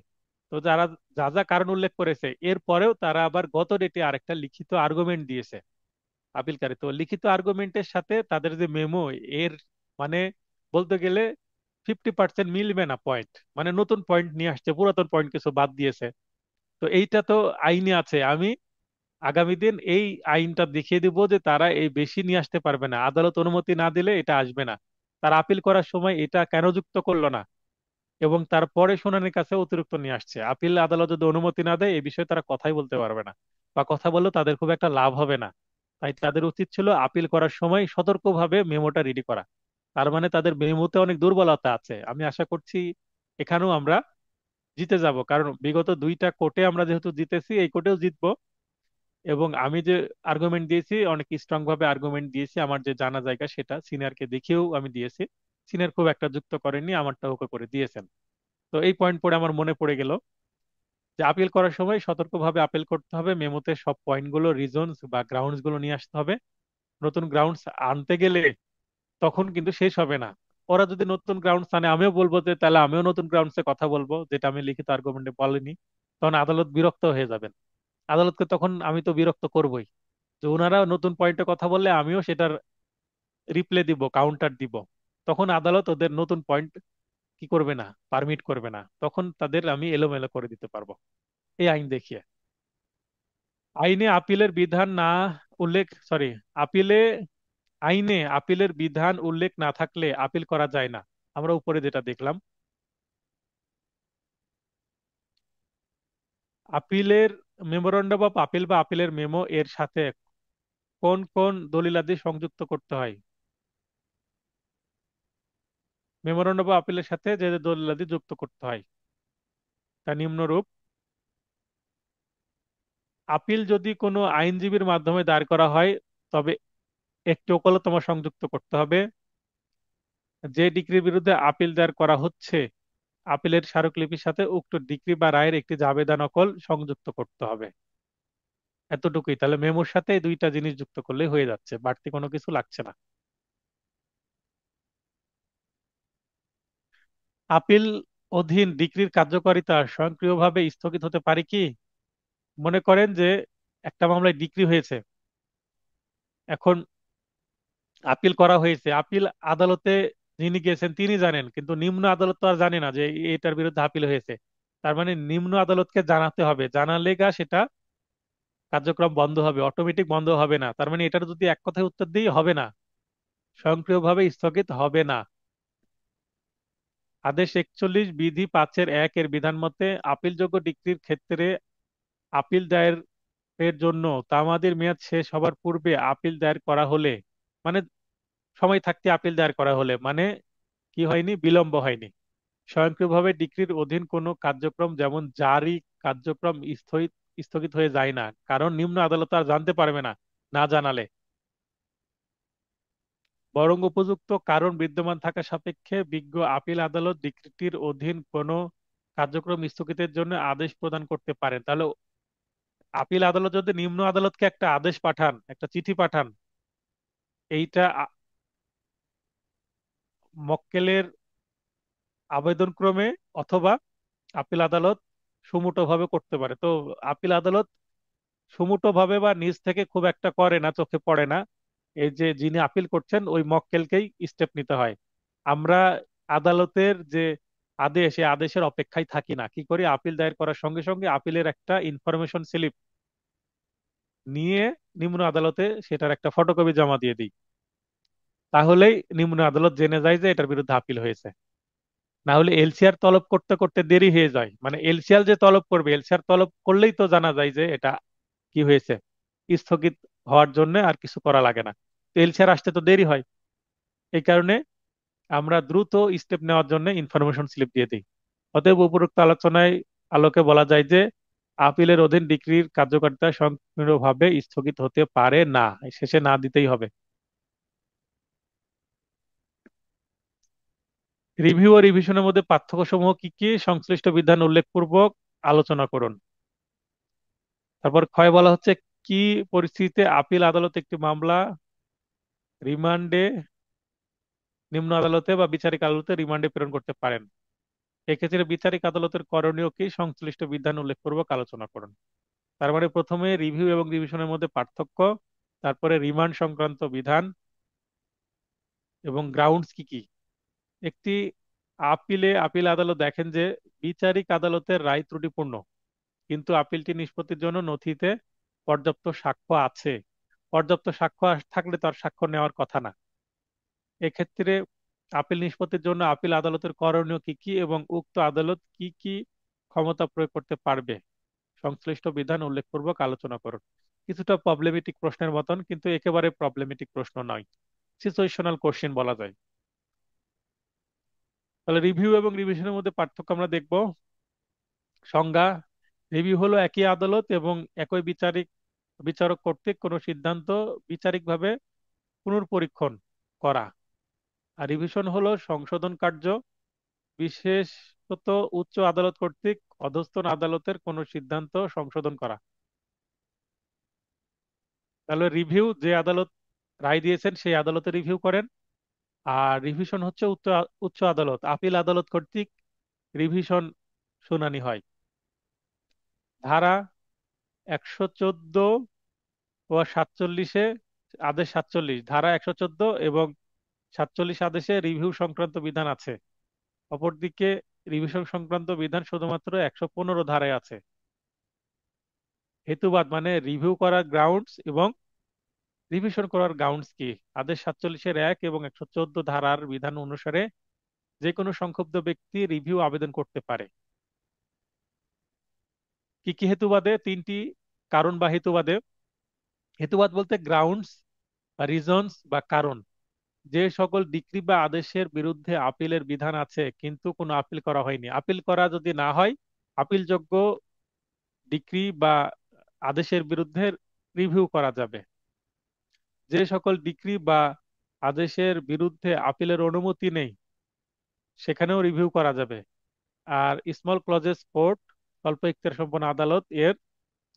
তো যারা যা যা কারণ উল্লেখ করেছে এর পরেও তারা আবার গত ডেটে আরেকটা লিখিত আর্গুমেন্ট দিয়েছে আপিলকারী। তো লিখিত আর্গুমেন্টের সাথে তাদের যে মেমো, এর মানে বলতে গেলে 50% মিলবে না পয়েন্ট, মানে নতুন পয়েন্ট নিয়ে আসছে, পুরাতন পয়েন্ট কিছু বাদ দিয়েছে। তো এইটা তো আইনে আছে, আমি আগামী দিন এই আইনটা দেখিয়ে দিব যে তারা এই বেশি নিয়ে আসতে পারবে না, আদালত অনুমতি না দিলে এটা আসবে না। তারা আপিল করার সময় এটা কেন যুক্ত করলো না, এবং তারপরে শুনানির কাছে অতিরিক্ত নিয়ে আসছে। আপিল আদালত যদি অনুমতি না দেয় এই বিষয়ে তারা কথাই বলতে পারবে না, বা কথা বললেও তাদের খুব একটা লাভ হবে না। তাই তাদের উচিত ছিল আপিল করার সময় সতর্কভাবে মেমোটা রেডি করা। তার মানে তাদের মেমোতে অনেক দুর্বলতা আছে। আমি আশা করছি এখানেও আমরা জিতে যাব, কারণ বিগত 2টা কোর্টে আমরা যেহেতু জিতেছি, এই কোর্টেও জিতবো। এবং আমি যে আর্গুমেন্ট দিয়েছি, অনেক স্ট্রং ভাবে আর্গুমেন্ট দিয়েছি, আমার যে জানা জায়গা সেটা সিনিয়রকে দেখিয়েও আমি দিয়েছি। সিনিয়র খুব একটা যুক্ত করেননি, আমারটা ওকে করে দিয়েছেন। তো এই পয়েন্ট পড়ে আমার মনে পড়ে গেল যে আপিল করার সময় সতর্কভাবে আপিল করতে হবে, মেমোতে সব পয়েন্টগুলো, রিজনস বা গ্রাউন্ডস গুলো নিয়ে আসতে হবে। নতুন গ্রাউন্ডস আনতে গেলে তখন কিন্তু শেষ হবে না। ওরা যদি নতুন গ্রাউন্ডস আনে, আমিও বলবো যে তাহলে আমিও নতুন গ্রাউন্ডসে কথা বলবো যেটা আমি লিখিত আর্গুমেন্টে বলিনি। তখন আদালত বিরক্ত হয়ে যাবেন। আদালতকে তখন আমি তো বিরক্ত করবোই, যে ওনারা নতুন পয়েন্টে কথা বললে আমিও সেটার রিপ্লে দিব, কাউন্টার দিব। তখন আদালত ওদের নতুন পয়েন্ট কি করবে না, পারমিট করবে না, তখন তাদের আমি এলোমেলো করে দিতে পারবো এই আইন দেখিয়ে। আইনে আপিলের বিধান না উল্লেখ, সরি, আপিলে আইনে আপিলের বিধান উল্লেখ না থাকলে আপিল করা যায় না। আমরা উপরে যেটা দেখলাম, আপিলের মেমোরান্ডাম অফ আপিল বা আপিলের মেমো এর সাথে কোন কোন দলিলাদি সংযুক্ত করতে হয়। মেমোরান্ডাম অফ আপিলের সাথে যে যে দলিলাদি যুক্ত করতে হয় তা নিম্নরূপ: আপিল যদি কোনো আইনজীবীর মাধ্যমে দায়ের করা হয় তবে একটি ওকালতনামা সংযুক্ত করতে হবে। যে ডিগ্রির বিরুদ্ধে আপিল দায়ের করা হচ্ছে, আপিলের স্মারকলিপির সাথে উক্ত ডিক্রি বা রায়ের একটি জাবেদা নকল সংযুক্ত করতে হবে। এতটুকুই, তাহলে মেমোর সাথে এই 2টা জিনিস যুক্ত করলেই হয়ে যাচ্ছে, বাড়তি কোনো কিছু লাগছে না। আপিল অধীন ডিক্রির কার্যকারিতা স্বয়ংক্রিয়ভাবে স্থগিত হতে পারে কি? মনে করেন যে একটা মামলায় ডিক্রি হয়েছে, এখন আপিল করা হয়েছে, আপিল আদালতে যিনি গেছেন তিনি জানেন, কিন্তু নিম্ন আদালত তো আর জানে না যে এটার বিরুদ্ধে আপিল হয়েছে। তার মানে নিম্ন আদালতকে জানাতে হবে, জানালে গা সেটা কার্যক্রম বন্ধ হবে, অটোমেটিক বন্ধ হবে না। তার মানে এটার যদি এক কথায় উত্তর দিই, হবে না, স্বয়ংক্রিয়ভাবে স্থগিত হবে না। আদেশ 41 বিধি 5-1 এর বিধান মতে আপিলযোগ্য ডিক্রির ক্ষেত্রে আপিল দায়ের এর জন্য তামাদির মেয়াদ শেষ হবার পূর্বে আপিল দায়ের করা হলে, মানে সময় থাকতে আপিল দায়ের করা হলে, মানে কি হয়নি, বিলম্ব হয়নি, স্বয়ংক্রিয়ভাবে ডিক্রির অধীন কোনো কার্যক্রম যেমন জারি কার্যক্রম স্থগিত স্থগিত হয়ে যায় না, কারণ নিম্ন আদালত আর জানতে পারবে না, না জানালে। বরং উপযুক্ত কারণ বিদ্যমান থাকা সাপেক্ষে বিজ্ঞ আপিল আদালত ডিক্রিটির অধীন কোনো কার্যক্রম স্থগিতের জন্য আদেশ প্রদান করতে পারেন। তাহলে আপিল আদালত যদি নিম্ন আদালতকে একটা আদেশ পাঠান, একটা চিঠি পাঠান, এইটা মক্কেলের আবেদন ক্রমে অথবা আপিল আদালত সুমুটো ভাবে করতে পারে। তো আপিল আদালত সুমুটো ভাবে বা নিজ থেকে খুব একটা করে না, চোখে পড়ে না। এই যে যিনি আপিল করছেন ওই মক্কেলকেই স্টেপ নিতে হয়। আমরা আদালতের যে আদেশ, এই আদেশের অপেক্ষায় থাকি না, কি করি, আপিল দায়ের করার সঙ্গে সঙ্গে আপিলের একটা ইনফরমেশন স্লিপ নিয়ে নিম্ন আদালতে সেটার একটা ফটোকপি জমা দিয়ে দিই। তাহলেই নিম্ন আদালত জেনে যায় যে এটার বিরুদ্ধে আপিল হয়েছে। না হলে এলসিআর তলব করতে করতে দেরি হয়ে যায়, মানে এলসিআর যে তলব করবে, এলসিআর তলব করলেই তো জানা যায় যে এটা কি হয়েছে, স্থগিত হওয়ার জন্য আর কিছু করা লাগে না। তো এলসিআর আসতে তো দেরি হয়। এই কারণে আমরা দ্রুত স্টেপ নেওয়ার জন্য ইনফরমেশন স্লিপ দিয়ে দিই। অতএব উপরোক্ত আলোচনায় আলোকে বলা যায় যে আপিলের অধীন ডিক্রির কার্যকারিতা সংকীর্ণভাবে স্থগিত হতে পারে না, শেষে না দিতেই হবে। রিভিউ ও রিভিশনের মধ্যে পার্থক্য সমূহ কি কি, সংশ্লিষ্ট বিধান উল্লেখপূর্বক আলোচনা করুন। তারপর ক্ষয় বলা হচ্ছে কি পরিস্থিতিতে আপিল আদালত একটি মামলা রিমান্ডে, নিম্ন আদালতে বা বিচারিক আদালতে রিমান্ডে প্রেরণ করতে পারেন। এক্ষেত্রে বিচারিক আদালতের করণীয় কি, সংশ্লিষ্ট বিধান উল্লেখপূর্বক আলোচনা করুন। তার মানে প্রথমে রিভিউ এবং রিভিশনের মধ্যে পার্থক্য, তারপরে রিমান্ড সংক্রান্ত বিধান এবং গ্রাউন্ডস কি কি। একটি আপিল আদালত দেখেন যে বিচারিক আদালতের রায় ত্রুটিপূর্ণ, কিন্তু আপিলটি নিষ্পত্তির জন্য নথিতে পর্যাপ্ত সাক্ষ্য আছে। পর্যাপ্ত সাক্ষ্য থাকলে তার সাক্ষ্য নেওয়ার কথা না। এক্ষেত্রে আপিল নিষ্পত্তির জন্য আপিল আদালতের করণীয় কি কি এবং উক্ত আদালত কি কি ক্ষমতা প্রয়োগ করতে পারবে, সংশ্লিষ্ট বিধান উল্লেখপূর্বক আলোচনা করুন। কিছুটা প্রবলেমেটিক প্রশ্নের মতন, কিন্তু একেবারে প্রবলেমেটিক প্রশ্ন নয়, সিচুয়েশনাল কোশ্চেন বলা যায়। তাহলে রিভিউ এবং রিভিশনের মধ্যে পার্থক্য আমরা দেখব। সংজ্ঞা: রিভিউ হলো একই আদালত এবং একই বিচারক কর্তৃক কোনো সিদ্ধান্ত বিচারিকভাবে পুনর্পরীক্ষণ করা। আর রিভিশন হলো সংশোধন কার্য, বিশেষত উচ্চ আদালত কর্তৃক অধস্তন আদালতের কোনো সিদ্ধান্ত সংশোধন করা। তাহলে রিভিউ যে আদালত রায় দিয়েছেন সেই আদালতে রিভিউ করেন, আর রিভিশন হচ্ছে উচ্চ উচ্চ আদালত, আপিল আদালত কর্তৃক রিভিশন শুনানি হয়। ধারা 114 ও 47-এ, আদেশ 47, ধারা 114 এবং 47 আদেশে রিভিউ সংক্রান্ত বিধান আছে। অপরদিকে রিভিশন সংক্রান্ত বিধান শুধুমাত্র 115 ধারায় আছে। হেতুবাদ মানে রিভিউ করার গ্রাউন্ডস এবং রিভিশন করার গ্রাউন্ডস কি। আদেশ 47-এর 1 এবং 114 ধারার বিধান অনুসারে যে কোনো সংক্ষুব্ধ ব্যক্তি রিভিউ আবেদন করতে পারে। কি কি হেতুবাদে? তিনটি কারণ বা হেতুবাদে। হেতুবাদ বলতে গ্রাউন্ডস বা রিজনস বা কারণ, যে সকল ডিক্রি বা আদেশের বিরুদ্ধে আপিলের বিধান আছে কিন্তু কোনো আপিল করা হয়নি। আপিল করা যদি না হয়, আপিলযোগ্য ডিক্রি বা আদেশের বিরুদ্ধে রিভিউ করা যাবে। যে সকল ডিক্রি বা আদেশের বিরুদ্ধে আপিলের অনুমতি নেই, সেখানেও রিভিউ করা যাবে। আর স্মল ক্লজেস কোর্ট, স্বল্প এখতিয়ার সম্পন্ন আদালত এর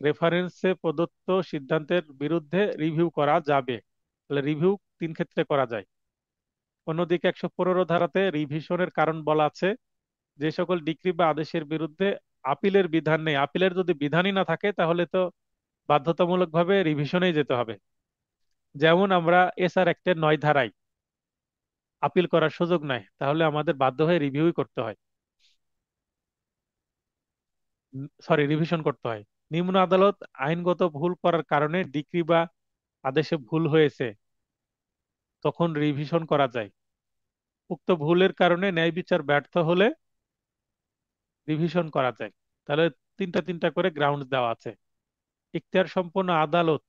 রেফারেন্সে প্রদত্ত সিদ্ধান্তের বিরুদ্ধে রিভিউ করা যাবে। তাহলে রিভিউ তিন ক্ষেত্রে করা যায়। অন্যদিকে 115 ধারাতে রিভিশনের কারণ বলা আছে, যে সকল ডিক্রি বা আদেশের বিরুদ্ধে আপিলের বিধান নেই। আপিলের যদি বিধানই না থাকে তাহলে তো বাধ্যতামূলকভাবে রিভিশনেই যেতে হবে। যেমন আমরা এসআর অ্যাক্টের 9 ধারায় আপিল করার সুযোগ নাই, তাহলে আমাদের বাধ্য হয়ে রিভিউই করতে হয়, সরি রিভিশন করতে হয়। নিম্ন আদালত আইনগত ভুল করার কারণে ডিক্রি বা আদেশে ভুল হয়েছে, তখন রিভিশন করা যায়। উক্ত ভুলের কারণে ন্যায় বিচার ব্যর্থ হলে রিভিশন করা যায়। তাহলে তিনটা তিনটা করে গ্রাউন্ড দেওয়া আছে। ইখতিয়ার সম্পন্ন আদালত,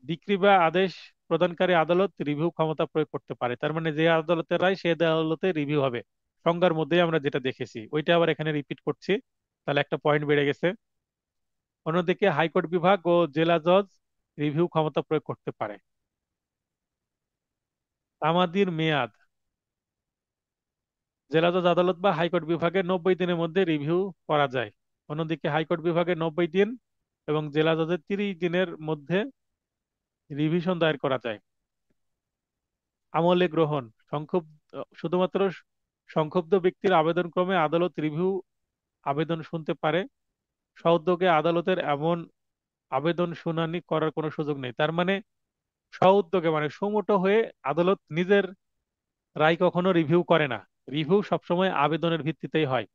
ডিক্রি বা আদেশ প্রদানকারী আদালত রিভিউ ক্ষমতা প্রয়োগ করতে পারে। তার মানে যে আদালতের রায় সে আদালতে রিভিউ হবে। সংজ্ঞার মধ্যেই আমরা যেটা দেখেছি ওইটা আবার এখানে রিপিট করছি, তাহলে একটা পয়েন্ট বেড়ে গেছে। অন্যদিকে হাইকোর্ট বিভাগ ও জেলা জজ রিভিউ ক্ষমতা প্রয়োগ করতে পারে। তামাদির মেয়াদ: জেলা জজ আদালত বা হাইকোর্ট বিভাগে 90 দিনের মধ্যে রিভিউ করা যায়। অন্যদিকে হাইকোর্ট বিভাগে 90 দিন এবং জেলা জজের 30 দিনের মধ্যে রিভিশন দায়ের করা যায়। আমলে গ্রহণ: শুধুমাত্র সংক্ষুব্ধ ব্যক্তির আবেদন ক্রমে আদালত রিভিউ আবেদন শুনতে পারে। সউদ্যোগে আদালতের এমন আবেদন শুনানি করার কোনো সুযোগ নেই। তার মানে সউদ্যোগে মানে সুমোটো হয়ে আদালত নিজের রায় কখনো রিভিউ করে না। রিভিউ সবসময় আবেদনের ভিত্তিতেই হয়।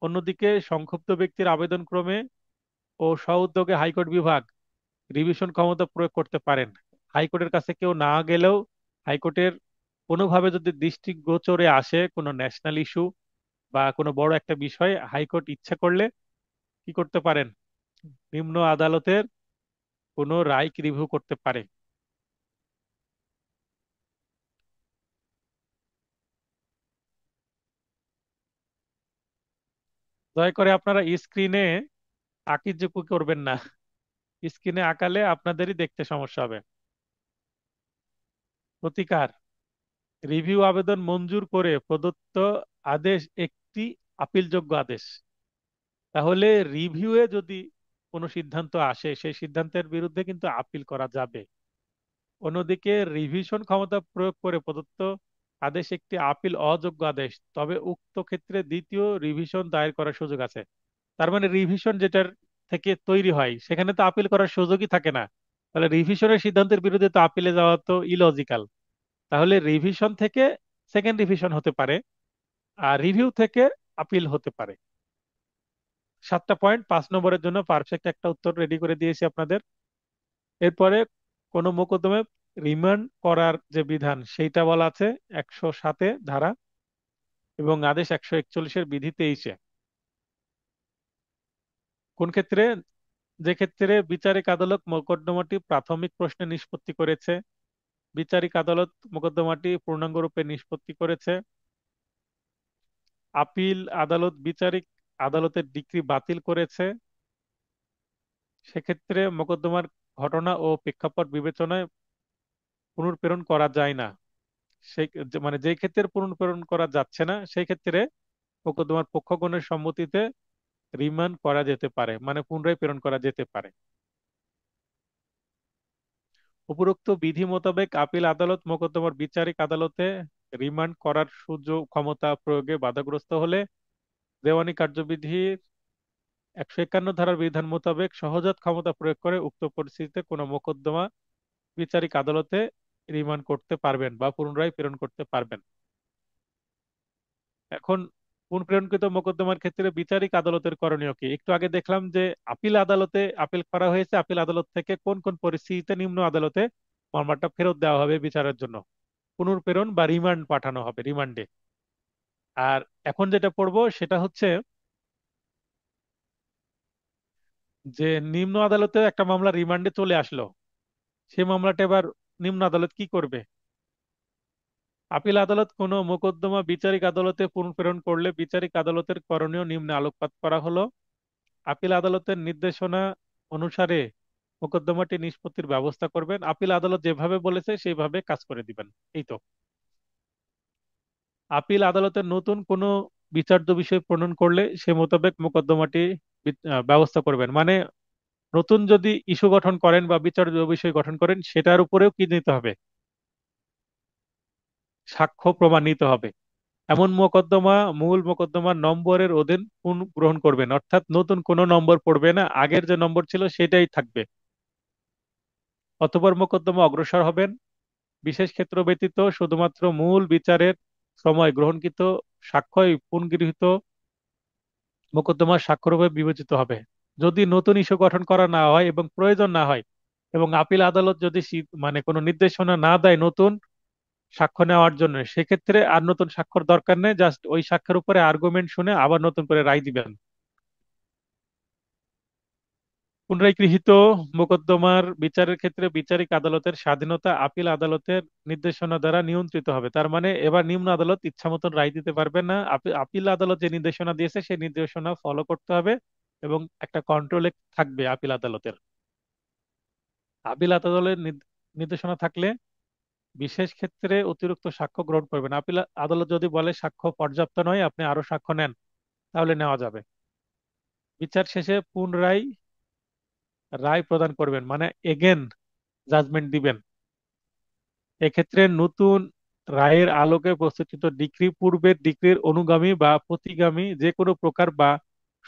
অন্যদিকে সংক্ষুব্ধ ব্যক্তির আবেদন ক্রমে ও সউদ্যোগে হাইকোর্ট বিভাগ রিভিশন ক্ষমতা প্রয়োগ করতে পারেন। হাইকোর্টের কাছে কেউ না গেলেও হাইকোর্টের কোনোভাবে যদি দৃষ্টিগোচরে আসে কোনো ন্যাশনাল ইস্যু বা কোনো বড় একটা বিষয়, হাইকোর্ট ইচ্ছা করলে কি করতে পারেন, নিম্ন আদালতের কোনো রায় রিভিউ করতে পারে। দয়া করে আপনারা স্ক্রিনে আঁকিঝুঁকি করবেন না, স্ক্রিনে আঁকালে আপনাদেরই দেখতে সমস্যা হবে। প্রতিকার: রিভিউ আবেদন মঞ্জুর করে প্রদত্ত আদেশ একটি আপিলযোগ্য আদেশ। তাহলে রিভিউয়ে যদি কোনো সিদ্ধান্ত আসে, সেই সিদ্ধান্তের বিরুদ্ধে কিন্তু আপিল করা যাবে। অন্যদিকে রিভিশন ক্ষমতা প্রয়োগ করে প্রদত্ত আদেশ একটি আপিল অযোগ্য আদেশ, তবে উক্ত ক্ষেত্রে দ্বিতীয় রিভিশন দায়ের করার সুযোগ আছে। তার মানে রিভিশন যেটার থেকে তৈরি হয় সেখানে তো আপিল করার সুযোগই থাকে না। তাহলে রিভিশনের সিদ্ধান্তের বিরুদ্ধে তো আপিলে যাওয়া তো ইলজিক্যাল। তাহলে রিভিশন থেকে সেকেন্ড রিভিশন হতে পারে, আর রিভিউ থেকে আপিল হতে পারে। 7টা পয়েন্ট, 5 নম্বরের জন্য পারফেক্ট একটা উত্তর রেডি করে দিয়েছি আপনাদের। এরপরে কোনো মোকদ্দমে রিমান্ড করার যে বিধান সেইটা বলা আছে 107-এ ধারা, এবং আদেশ 141-এর বিধি 23-এ। কোন ক্ষেত্রে? যে ক্ষেত্রে বিচারিক আদালত মোকদ্দমাটি প্রাথমিক প্রশ্নে নিষ্পত্তি করেছে, বিচারিক আদালত মোকদ্দমাটি পূর্ণাঙ্গরূপে নিষ্পত্তি করেছে, আপিল আদালত বিচারিক আদালতের ডিক্রি বাতিল করেছে, সেক্ষেত্রে মোকদ্দমার ঘটনা ও প্রেক্ষাপট বিবেচনায় পুনর্প্রেরণ করা যায় না। সেই মানে যেই ক্ষেত্রে পুনর্প্রেরণ করা যাচ্ছে না সেই ক্ষেত্রে মোকদ্দমার পক্ষগণের সম্মতিতে রিমান্ড করা যেতে পারে, মানে পুনরায় প্রেরণ করা যেতে পারে। উপরোক্ত বিধি মোতাবেক আপিল আদালত মোকদ্দমার বিচারিক আদালতে রিমান্ড করার সুযোগ ক্ষমতা প্রয়োগে বাধাগ্রস্ত হলে দেওয়ানি কার্যবিধির 151 ধারার বিধান মোতাবেক সহজাত ক্ষমতা প্রয়োগ করে উক্ত পরিস্থিতিতে কোনো মোকদ্দমা বিচারিক আদালতে রিমান্ড করতে পারবেন বা পুনরায় প্রেরণ করতে পারবেন। এখন পুনঃপ্রেরণকৃত মোকদ্দমার ক্ষেত্রে বিচারিক আদালতের করণীয় কি? একটু আগে দেখলাম যে আপিল আদালতে আপিল করা হয়েছে, আপিল আদালত থেকে কোন কোন পরিস্থিতিতে নিম্ন আদালতে মামলাটা ফেরত দেওয়া হবে বিচারের জন্য, পুনঃপ্রেরণ বা রিমান্ড পাঠানো হবে, রিমান্ডে। আর এখন যেটা পড়বো সেটা হচ্ছে যে নিম্ন আদালতে একটা মামলা রিমান্ডে চলে আসলো, সেই মামলাটা এবার নিম্ন আদালত কি করবে। আপিল আদালত কোনো মোকদ্দমা বিচারিক আদালতে পুনঃপ্রেরণ করলে বিচারিক আদালতের করণীয় নিম্নে আলোকপাত করা হলো: আপিল আদালতের নির্দেশনা অনুসারে মোকদ্দমাটি নিষ্পত্তির ব্যবস্থা করবেন, আপিল আদালত যেভাবে বলেছে সেইভাবে কাজ করে দিবেন। এই তো। আপিল আদালতের নতুন কোনো বিচার্য বিষয় প্রণয়ন করলে সে মোতাবেক মোকদ্দমাটি ব্যবস্থা করবেন, মানে নতুন যদি ইস্যু গঠন করেন বা বিচার্য বিষয় গঠন করেন সেটার উপরেও কি নিতে হবে, সাক্ষ্য প্রমাণ নিতে হবে। এমন মোকদ্দমা মূল মোকদ্দমার নম্বরের অধীন গ্রহণ করবেন, অর্থাৎ নতুন কোনো নম্বর পড়বে না, আগের যে নম্বর ছিল সেটাই থাকবে। অতঃপর মোকদ্দমা অগ্রসর হবেন। বিশেষ ক্ষেত্র ব্যতীত শুধুমাত্র মূল বিচারের সময় গ্রহণকৃত সাক্ষ্যই পুনর্গৃহীত মোকদ্দমার সাক্ষ্যরূপে বিবেচিত হবে। যদি নতুন ইস্যু গঠন করা না হয় এবং প্রয়োজন না হয়, এবং আপিল আদালত যদি মানে কোনো নির্দেশনা না দেয় নতুন সাক্ষ্য নেওয়ার জন্য, সেক্ষেত্রে আর নতুন সাক্ষ্যর দরকার নেই, জাস্ট ওই সাক্ষ্যের উপরে আর্গুমেন্ট শুনে আবার নতুন করে রায় দিবেন। পুনরায় গৃহীত মোকদ্দমার বিচারের ক্ষেত্রে বিচারিক আদালতের স্বাধীনতা আপিল আদালতের নির্দেশনা দ্বারা নিয়ন্ত্রিত হবে। তার মানে এবার নিম্ন আদালত ইচ্ছা মতন রায় দিতে পারবে না, আপিল আদালত যে নির্দেশনা দিয়েছে সেই নির্দেশনা ফলো করতে হবে, এবং একটা কন্ট্রোলে থাকবে আপিল আদালতের। আপিল আদালতের নির্দেশনা থাকলে বিশেষ ক্ষেত্রে অতিরিক্ত সাক্ষ্য গ্রহণ করবেন। আপিল আদালত যদি বলে সাক্ষ্য পর্যাপ্ত নয়, আপনি আরো সাক্ষ্য নেন, তাহলে নেওয়া যাবে। বিচার শেষে পুনরায় রায় প্রদান করবেন, মানে এগেন জাজমেন্ট দিবেন। এক্ষেত্রে নতুন রায়ের আলোকে প্রস্তুতকৃত ডিক্রি পূর্বের ডিক্রির অনুগামী বা প্রতিগামী যে কোনো প্রকার বা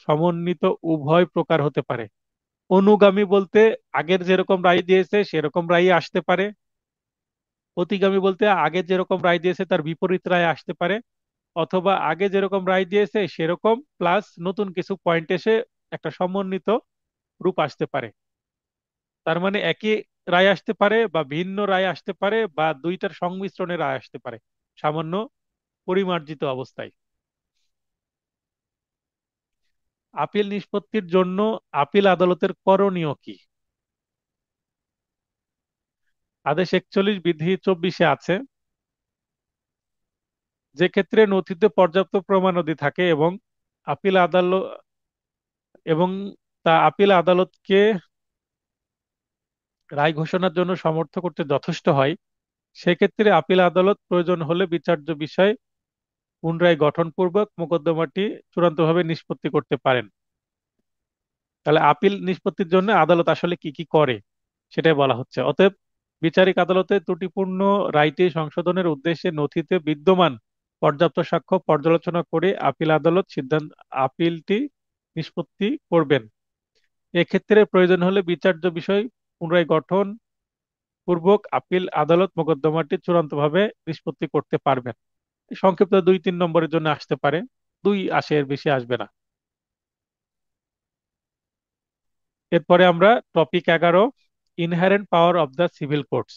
সমন্বিত উভয় প্রকার হতে পারে। অনুগামী বলতে আগের যেরকম রায় দিয়েছে সেরকম রায় আসতে পারে, প্রতিগামী বলতে আগে যেরকম রায় দিয়েছে তার বিপরীত রায় আসতে পারে, অথবা আগে যেরকম রায় দিয়েছে সেরকম প্লাস নতুন কিছু পয়েন্ট এসে একটা সমন্বিত রূপ আসতে পারে। তার মানে একই রায় আসতে পারে বা ভিন্ন রায় আসতে পারে বা দুইটার সংমিশ্রণে রায় আসতে পারে। সামান্য পরিমার্জিত অবস্থায়। আপিল নিষ্পত্তির জন্য আপিল আদালতের করণীয় কি? আদেশ 41 বিধি 24-এ আছে, যে ক্ষেত্রে নথিতে পর্যাপ্ত প্রমাণাদি থাকে আপিল আদালত এবং তা আপিল আদালতকে রায় ঘোষণার জন্য সমর্থ করতে যথেষ্ট হয়, সেক্ষেত্রে আপিল আদালত প্রয়োজন হলে বিচার্য বিষয় পুনরায় গঠনপূর্বক মোকদ্দমাটি চূড়ান্তভাবে নিষ্পত্তি করতে পারেন। তাহলে আপিল নিষ্পত্তির জন্য আদালত আসলে কি কি করে সেটাই বলা হচ্ছে। অতএব বিচারিক আদালতে ত্রুটিপূর্ণ রায়টি সংশোধনের উদ্দেশ্যে নথিতে বিদ্যমান পর্যাপ্ত সাক্ষ্য পর্যালোচনা করে আপিলটি নিষ্পত্তি করবেন। এক্ষেত্রে প্রয়োজন হলে বিচার্য বিষয় পুনরায় গঠন পূর্বক আপিল আদালত মোকদ্দমাটি চূড়ান্তভাবে নিষ্পত্তি করতে পারবেন। সংক্ষিপ্ত 2-3 নম্বরের জন্য আসতে পারে, 2 আসে, এর বেশি আসবে না। এরপরে আমরা topic 11, inherent power of the civil courts.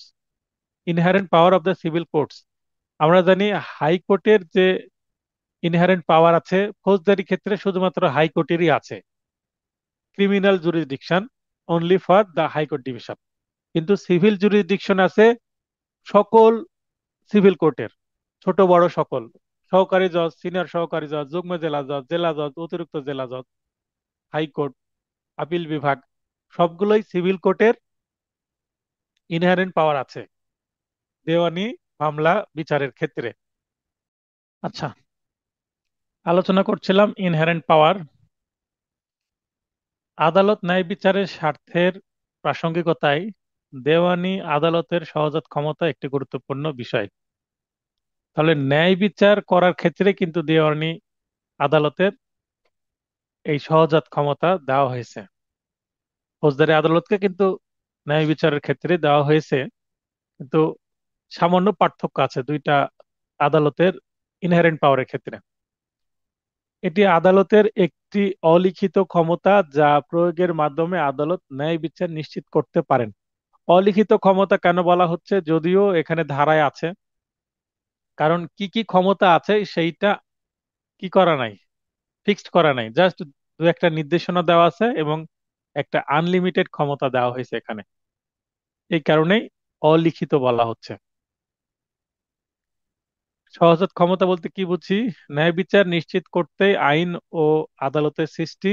Inherent power of the civil courts, আমরা জানি হাইকোর্টের যে ইনহারেন্ট পাওয়ার আছে ফৌজদারি ক্ষেত্রে শুধুমাত্র হাইকোর্টেরই আছে, criminal jurisdiction only for the high court division. কিন্তু সিভিল জুরিসডিকশন আছে সকল সিভিল কোর্টের, ছোট বড় সকল, সহকারী জজ, সিনিয়র সহকারী জজ, যুগ্ম জেলা জজ, অতিরিক্ত জেলা জজ, হাইকোর্ট, আপিল বিভাগ, সবগুলোই সিভিল কোর্টের ইনহারেন্ট পাওয়ার আছে দেওয়ানি মামলা বিচারের ক্ষেত্রে। আচ্ছা, আলোচনা করছিলাম ইনহারেন্ট পাওয়ার। আদালত ন্যায় বিচারের স্বার্থের প্রাসঙ্গিকতায় দেওয়ানি আদালতের সহজাত ক্ষমতা একটি গুরুত্বপূর্ণ বিষয়। তাহলে ন্যায় বিচার করার ক্ষেত্রে কিন্তু দেওয়ানি আদালতের এই সহজাত ক্ষমতা দেওয়া হয়েছে। ফৌজদারি আদালতকে কিন্তু ন্যায় বিচারের ক্ষেত্রে দেওয়া হয়েছে, কিন্তু সামান্য পার্থক্য আছে দুইটা আদালতের ইনহেরেন্ট পাওয়ারের ক্ষেত্রে। এটি আদালতের একটি অলিখিত ক্ষমতা যা প্রয়োগের মাধ্যমে আদালত ন্যায় বিচার নিশ্চিত করতে পারেন। অলিখিত ক্ষমতা কেন বলা হচ্ছে, যদিও এখানে ধারায় আছে, কারণ কি কি ক্ষমতা আছে সেইটা কি করা নাই, ফিক্সড করা নাই, জাস্ট দু একটা নির্দেশনা দেওয়া আছে এবং একটা আনলিমিটেড ক্ষমতা দেওয়া হয়েছে এখানে, এই কারণেই অলিখিত বলা হচ্ছে। সহজাত ক্ষমতা বলতে কি বুঝি? ন্যায় বিচার নিশ্চিত করতে আইন ও আদালতের সৃষ্টি,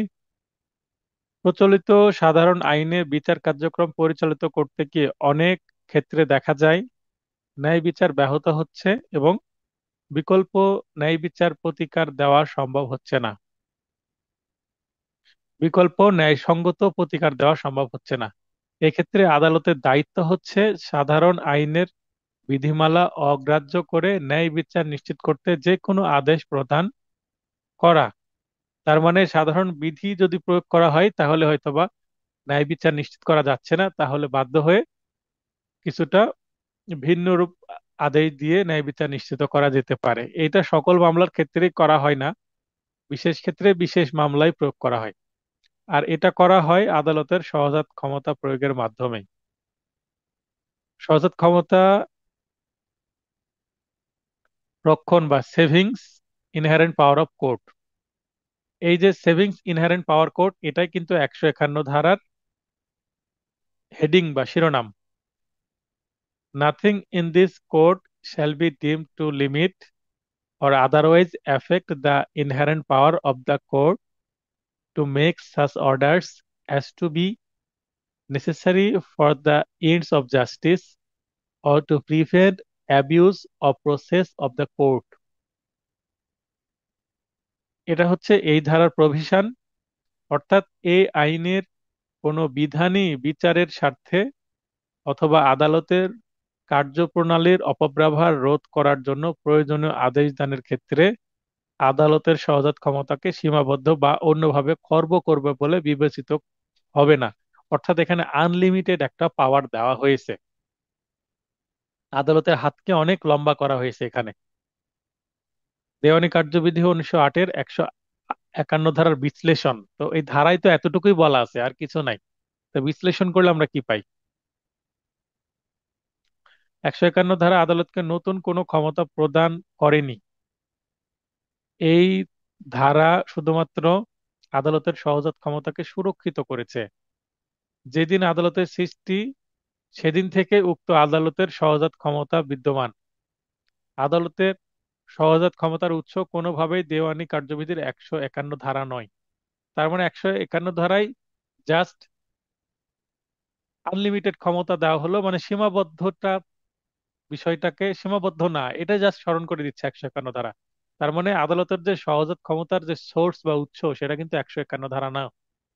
প্রচলিত সাধারণ আইনে বিচার কার্যক্রম পরিচালিত করতে গিয়ে অনেক ক্ষেত্রে দেখা যায় ন্যায় বিচার ব্যাহত হচ্ছে এবং বিকল্প ন্যায় বিচার প্রতিকার দেওয়া সম্ভব হচ্ছে না, বিকল্প ন্যায়সঙ্গত প্রতিকার দেওয়া সম্ভব হচ্ছে না। এক্ষেত্রে আদালতের দায়িত্ব হচ্ছে সাধারণ আইনের বিধিমালা অগ্রাহ্য করে ন্যায় বিচার নিশ্চিত করতে যে কোনো আদেশ প্রদান করা। তার মানে সাধারণ বিধি যদি প্রয়োগ করা হয় তাহলে হয়তোবা ন্যায় বিচার নিশ্চিত করা যাচ্ছে না, তাহলে বাধ্য হয়ে কিছুটা ভিন্ন রূপ আদেশ দিয়ে ন্যায় বিচার নিশ্চিত করা যেতে পারে। এটা সকল মামলার ক্ষেত্রেই করা হয় না, বিশেষ ক্ষেত্রে বিশেষ মামলায় প্রয়োগ করা হয়। আর এটা করা হয় আদালতের সহজাত ক্ষমতা প্রয়োগের মাধ্যমে। সহজাত ক্ষমতা রক্ষণ বা savings inherent power of court, এই যে সেভিংস ইনহেরেন্ট পাওয়ার কোর্ট, এটাই কিন্তু 151 ধারার হেডিং বা শিরোনাম। Nothing in this court shall be deemed to limit or otherwise affect the inherent power of the court to make such orders as to be necessary for the ends of justice or to prevent abuse of process of the court। এটা হচ্ছে এই ধারার provision, অর্থাৎ এই আইনের কোনো বিধানই বিচারের স্বার্থে অথবা আদালতের কার্যপ্রণালীর অপব্যবহার রোধ করার জন্য প্রয়োজনীয় আদেশ দানের ক্ষেত্রে আদালতের সহজাত ক্ষমতাকে সীমাবদ্ধ বা অন্যভাবে খর্ব করবে বলে বিবেচিত হবে না। অর্থাৎ এখানে আনলিমিটেড একটা পাওয়ার দেওয়া হয়েছে, আদালতের হাতকে অনেক লম্বা করা হয়েছে এখানে। দেওয়ানি কার্যবিধি 1908-এর 151 ধারার বিশ্লেষণ, তো এই ধারায় তো এতটুকুই বলা আছে, আর কিছু নাই। তো বিশ্লেষণ করলে আমরা কি পাই? 151 ধারা আদালতকে নতুন কোনো ক্ষমতা প্রদান করেনি। এই ধারা শুধুমাত্র আদালতের সহজাত ক্ষমতাকে সুরক্ষিত করেছে। যেদিন আদালতের সৃষ্টি সেদিন থেকে উক্ত আদালতের সহজাত ক্ষমতা বিদ্যমান। আদালতের সহজাত ক্ষমতার উৎস কোনোভাবেই দেওয়ানি কার্যবিধির 151 ধারা নয়। তার মানে 151 ধারায় জাস্ট আনলিমিটেড ক্ষমতা দেওয়া হলো, মানে সীমাবদ্ধতা, বিষয়টাকে সীমাবদ্ধ না, এটা জাস্ট স্মরণ করে দিচ্ছে 151 ধারা। তার মানে আদালতের যে সহজাত ক্ষমতার যে সোর্স বা উৎস সেটা কিন্তু 151 ধারা না,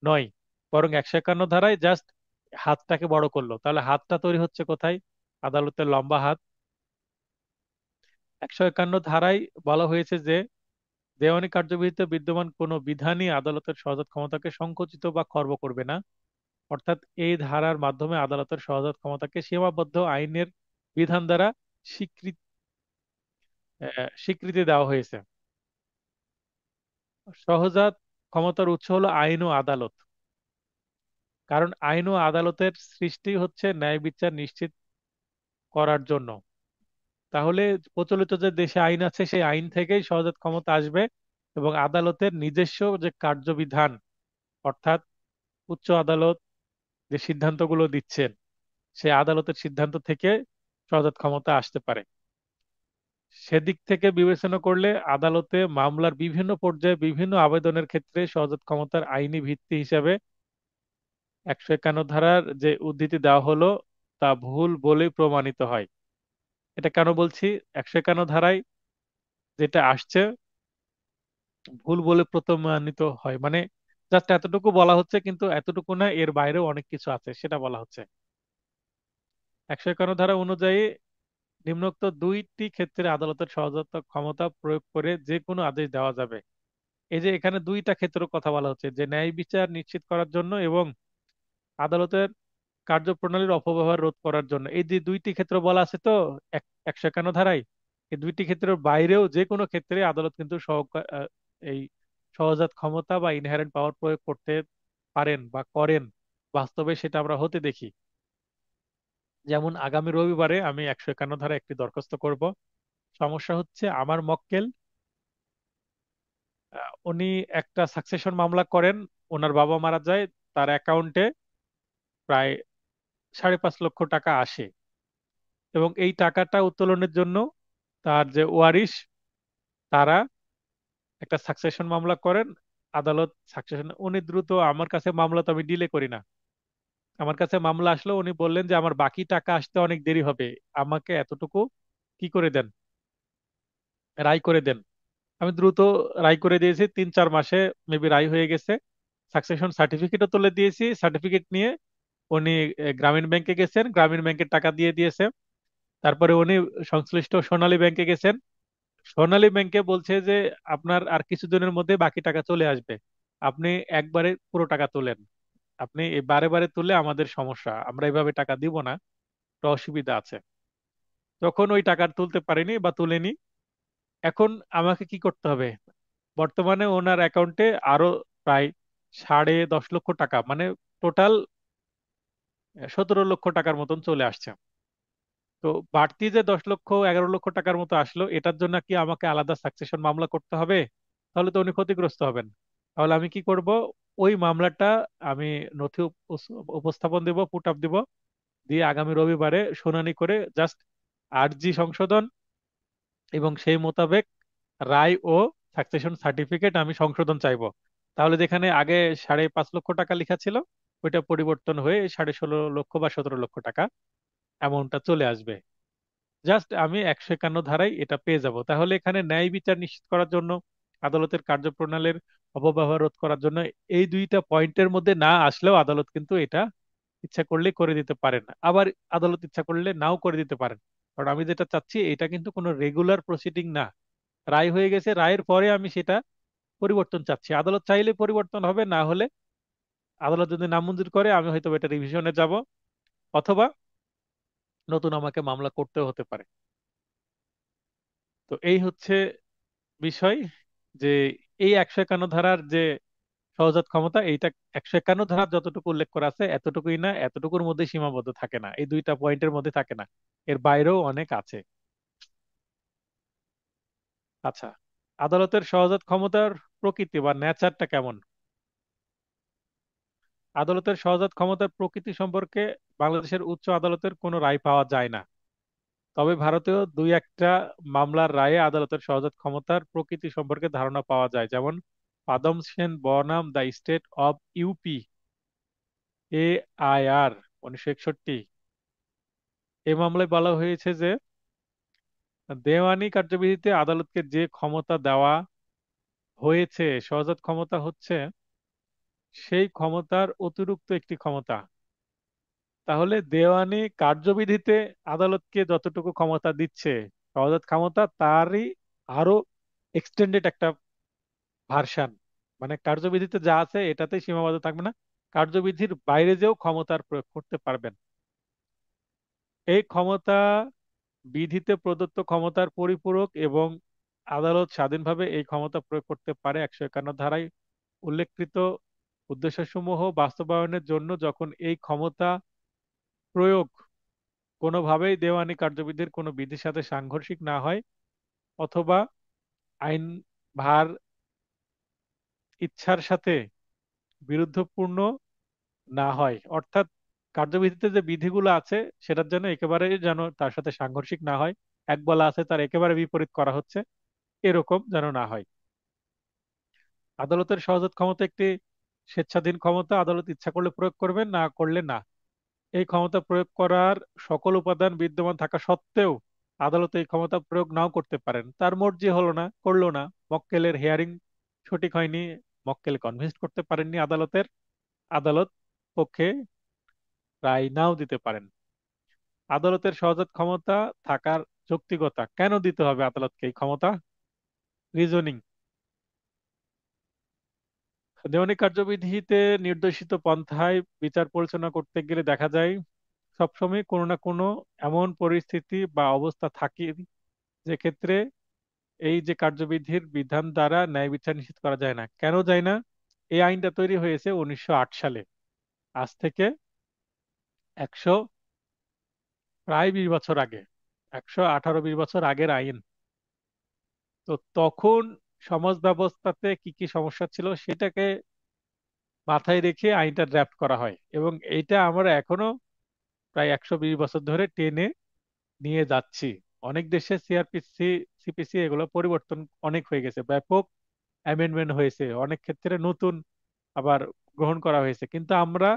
নয়। বরং 151 ধারায় জাস্ট হাতটাকে বড় করলো। তাহলে হাতটা তৈরি হচ্ছে কোথায়? আদালতের লম্বা হাত। 151 ধারায় বলা হয়েছে যে দেওয়ানি কার্যবিধিতে বিদ্যমান কোনো বিধানই আদালতের সহজাত ক্ষমতাকে সংকুচিত বা খর্ব করবে না। অর্থাৎ এই ধারার মাধ্যমে আদালতের সহজাত ক্ষমতাকে সীমাবদ্ধ আইনের বিধান দ্বারা স্বীকৃতি স্বীকৃতি দেওয়া হয়েছে। সহজাত ক্ষমতার উৎস হলো আইন ও আদালত। কারণ আইন ও আদালতের সৃষ্টি হচ্ছে ন্যায় বিচার নিশ্চিত করার জন্য। তাহলে প্রচলিত যে দেশে আইন আছে সেই আইন থেকেই সহজাত ক্ষমতা আসবে, এবং আদালতের নিজস্ব যে কার্যবিধান, অর্থাৎ উচ্চ আদালত যে সিদ্ধান্তগুলো দিচ্ছেন সেই আদালতের সিদ্ধান্ত থেকে সহজাত ক্ষমতা আসতে পারে। সেদিক থেকে বিবেচনা করলে আদালতে মামলার বিভিন্ন পর্যায়ে বিভিন্ন আবেদনের ক্ষেত্রে সহজাত ক্ষমতার আইনি ভিত্তি হিসাবে 151 ধারার যে উদ্ধৃতি দেওয়া হলো তা ভুল বলেই প্রমাণিত হয়। এটা কেন বলছি? 151 ধারায় যেটা আসছে ভুল বলে প্রমাণিত হয়, মানে জাস্ট এতটুকু বলা হচ্ছে, কিন্তু এতটুকু না, এর বাইরেও অনেক কিছু আছে সেটা বলা হচ্ছে। 151 ধারা অনুযায়ী নিম্নোক্ত দুইটি ক্ষেত্রে আদালতের সহজাত ক্ষমতা প্রয়োগ করে যে কোনো আদেশ দেওয়া যাবে। এই যে এখানে দুইটা ক্ষেত্রের কথা বলা হচ্ছে, যে ন্যায় বিচার নিশ্চিত করার জন্য এবং আদালতের কার্যপ্রণালীর অপব্যবহার রোধ করার জন্য। এই যে দুইটি ক্ষেত্র বলা আছে তো 151 ধারায়, এই দুইটি ক্ষেত্রের বাইরেও যে কোনো ক্ষেত্রে আদালত কিন্তু এই সহজাত ক্ষমতা বা ইনহেরেন্ট পাওয়ার প্রয়োগ করতে পারেন বা করেন। বাস্তবে সেটা আমরা হতে দেখি। যেমন আগামী রবিবারে আমি 151 ধারা একটি দরখাস্ত করব। সমস্যা হচ্ছে আমার মক্কেল, উনি একটা সাকসেশন মামলা করেন, ওনার বাবা মারা যায়, তার অ্যাকাউন্টে প্রায় 5.5 লক্ষ টাকা আসে, এবং এই টাকাটা উত্তোলনের জন্য তার যে ওয়ারিশ তারা একটা সাকসেশন মামলা করেন। আদালত সাকসেশন, উনি দ্রুত, আমার কাছে মামলা তো আমি ডিলে করি না, আমার কাছে মামলা আসলো, উনি বললেন যে আমার বাকি টাকা আসতে অনেক দেরি হবে, আমাকে এতটুকু কি করে দেন, রায় করে দেন। আমি দ্রুত রায় করে দিয়েছি, 3-4 মাসে মেবি রায় হয়ে গেছে। সাকসেশন সার্টিফিকেটও তুলে দিয়েছি, সার্টিফিকেট নিয়ে উনি গ্রামীণ ব্যাংকে গেছেন, গ্রামীণ ব্যাংকের টাকা দিয়ে দিয়েছে। তারপরে উনি সংশ্লিষ্ট সোনালী ব্যাংকে গেছেন, সোনালী ব্যাংকে বলছে যে আপনার আর কিছুদিনের মধ্যে বাকি টাকা চলে আসবে, আপনি একবারে পুরো টাকা তোলেন, আপনি এই বারে বারে তুললে আমাদের সমস্যা, আমরা এভাবে টাকা দিব না, একটা অসুবিধা আছে। তখন ওই টাকা তুলতে পারিনি বা তুলেনি। এখন আমাকে কি করতে হবে? বর্তমানে ওনার অ্যাকাউন্টে আরো প্রায় 10.5 লক্ষ টাকা, মানে টোটাল 17 লক্ষ টাকার মতন চলে আসছে। তো বাড়তি যে 10 লক্ষ 11 লক্ষ টাকার মতো আসলো, এটার জন্য কি আমাকে আলাদা সাকসেশন মামলা করতে হবে? তাহলে তো উনি ক্ষতিগ্রস্ত হবেন। তাহলে আমি কি করব? ওই মামলাটা আমি নথি উপস্থাপন দেব, পুট আপ দিব, দিয়ে আগামী রবিবারে শুনানি করে জাস্ট আর্জি সংশোধন এবং সেই মোতাবেক রায় ও সাকসেশন সার্টিফিকেট আমি সংশোধন চাইবো। তাহলে যেখানে আগে 5.5 লক্ষ টাকা লেখা ছিল, ওইটা পরিবর্তন হয়ে 16.5 লক্ষ বা 17 লক্ষ টাকা অ্যামাউন্টটা চলে আসবে। জাস্ট আমি 151 ধারায় এটা পেয়ে যাব। তাহলে এখানে ন্যায় বিচার নিশ্চিত করার জন্য, আদালতের কার্যপ্রণালীর অপব্যবহার রোধ করার জন্য, এই দুইটা পয়েন্টের মধ্যে না আসলেও আদালত কিন্তু এটা ইচ্ছা করলে করে দিতে পারেন, আবার আদালত ইচ্ছা করলে নাও করে দিতে পারেন। কারণ আমি যেটা চাচ্ছি এটা কিন্তু কোনো রেগুলার প্রসিডিং না, রায় হয়ে গেছে, রায়ের পরে আমি সেটা পরিবর্তন চাচ্ছি। আদালত চাইলে পরিবর্তন হবে, না হলে আদালত যদি নামঞ্জুর করে আমি হয়তো এটা রিভিশনে যাব, অথবা নতুন আমাকে মামলা করতেও হতে পারে। তো এই হচ্ছে বিষয়, যে এই 151 ধারার যে সহজাত ক্ষমতা, এইটা 151 ধারা যতটুকু উল্লেখ করা আছে এতটুকুই না, এতটুকুর মধ্যে সীমাবদ্ধ থাকে না, এই দুইটা পয়েন্টের মধ্যে থাকে না। এর বাইরেও অনেক আছে। আচ্ছা, আদালতের সহজাত ক্ষমতার প্রকৃতি বা নেচারটা কেমন? আদালতের সহজাত ক্ষমতার প্রকৃতি সম্পর্কে বাংলাদেশের উচ্চ আদালতের কোনো রায় পাওয়া যায় না। তবে ভারতীয় দুই একটা মামলার রায়ে আদালতের সহজাত ক্ষমতার প্রকৃতি সম্পর্কে ধারণা পাওয়া যায়, যেমন পাদম সেন বনাম the state of UP, AIR, 1961। এই মামলায় বলা হয়েছে যে দেওয়ানি কার্যবিধিতে আদালতকে যে ক্ষমতা দেওয়া হয়েছে, সহজাত ক্ষমতা হচ্ছে সেই ক্ষমতার অতিরিক্ত একটি ক্ষমতা। তাহলে দেওয়ানি কার্যবিধিতে আদালতকে যতটুকু ক্ষমতা দিচ্ছে সহজাত ক্ষমতা, তারই আরো এক্সটেন্ডেড একটা ভার্সান। মানে কার্যবিধিতে যা আছে এটাতেই সীমাবদ্ধ থাকবে না, কার্যবিধির বাইরে যেও ক্ষমতার প্রয়োগ করতে পারবেন। এই ক্ষমতা বিধিতে প্রদত্ত ক্ষমতার পরিপূরক, এবং আদালত স্বাধীনভাবে এই ক্ষমতা প্রয়োগ করতে পারে 151 ধারায় উল্লেখিত উদ্দেশ্যসমূহ বাস্তবায়নের জন্য, যখন এই ক্ষমতা প্রয়োগ কোনোভাবেই দেওয়ানি কার্যবিধির কোনো বিধির সাথে সাংঘর্ষিক না হয়, অথবা আইন ভার ইচ্ছার সাথে বিরুদ্ধপূর্ণ না হয়। অর্থাৎ কার্যবিধিতে যে বিধিগুলো আছে সেটার জন্য একেবারে যেন তার সাথে সাংঘর্ষিক না হয়, এক বলা আছে তার একেবারে বিপরীত করা হচ্ছে, এরকম যেন না হয়। আদালতের সহজাত ক্ষমতা একটি স্বেচ্ছাধীন ক্ষমতা, আদালত ইচ্ছা করলে প্রয়োগ করবেন, না করলে না। এই ক্ষমতা প্রয়োগ করার সকল উপাদান বিদ্যমান থাকা সত্ত্বেও আদালত এই ক্ষমতা প্রয়োগ নাও করতে পারেন, তার মর্জি হলো না, করলো না। মক্কেলের হিয়ারিং সঠিক হয়নি, মক্কেল কনভিন্স করতে পারেননি আদালতের, আদালত পক্ষে রায় নাও দিতে পারেন। আদালতের সহজাত ক্ষমতা থাকার যৌক্তিকতা, কেন দিতে হবে আদালতকে এই ক্ষমতা? রিজনিং। দেওয়ানি কার্যবিধিতে নির্দেশিত পন্থায় বিচার পরিচালনা করতে গেলে দেখা যায় সবসময় কোনো না কোনো এমন পরিস্থিতি বা অবস্থা থাকে যে ক্ষেত্রে এই যে কার্যবিধির বিধান দ্বারা ন্যায় বিচার নিশ্চিত করা যায় না। কেন যায় না? এই আইনটা তৈরি হয়েছে 1908 সালে, আজ থেকে 100 প্রায় 20 বছর আগে, 118-20 বছর আগের আইন। তো তখন সমাজ ব্যবস্থাতে কি কি সমস্যা ছিল সেটাকে মাথায় রেখে আইনটা ড্রাফট করা হয়, এবং এইটা আমরা এখনো প্রায় 120 বছর ধরে টেনে নিয়ে যাচ্ছি। অনেক দেশে সিআরপিসি, সিপিসি এগুলো পরিবর্তন অনেক হয়ে গেছে, ব্যাপক অ্যামেন্ডমেন্ট হয়েছে, অনেক ক্ষেত্রে নতুন আবার গ্রহণ করা হয়েছে, কিন্তু আমরা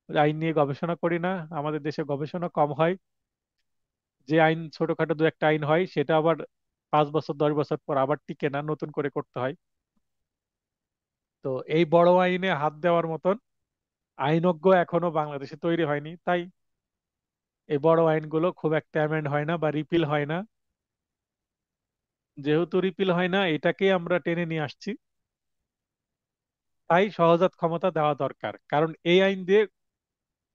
আইন নিয়ে গবেষণা করি না, আমাদের দেশে গবেষণা কম হয়। যে আইন ছোটখাটো দু একটা আইন হয় সেটা আবার 5 বছর 10 বছর পর আবার টিকে না, নতুন করে করতে হয়। তো এই বড় আইনে হাত দেওয়ার মতন আইনজ্ঞ এখনো বাংলাদেশে তৈরি হয়নি, তাই এই বড় আইনগুলো খুব একটা অ্যামেন্ড হয় না বা রিপিল হয় না। যেহেতু রিপিল হয় না, এটাকেই আমরা টেনে নিয়ে আসছি। তাই সহজাত ক্ষমতা দেওয়া দরকার, কারণ এই আইন দিয়ে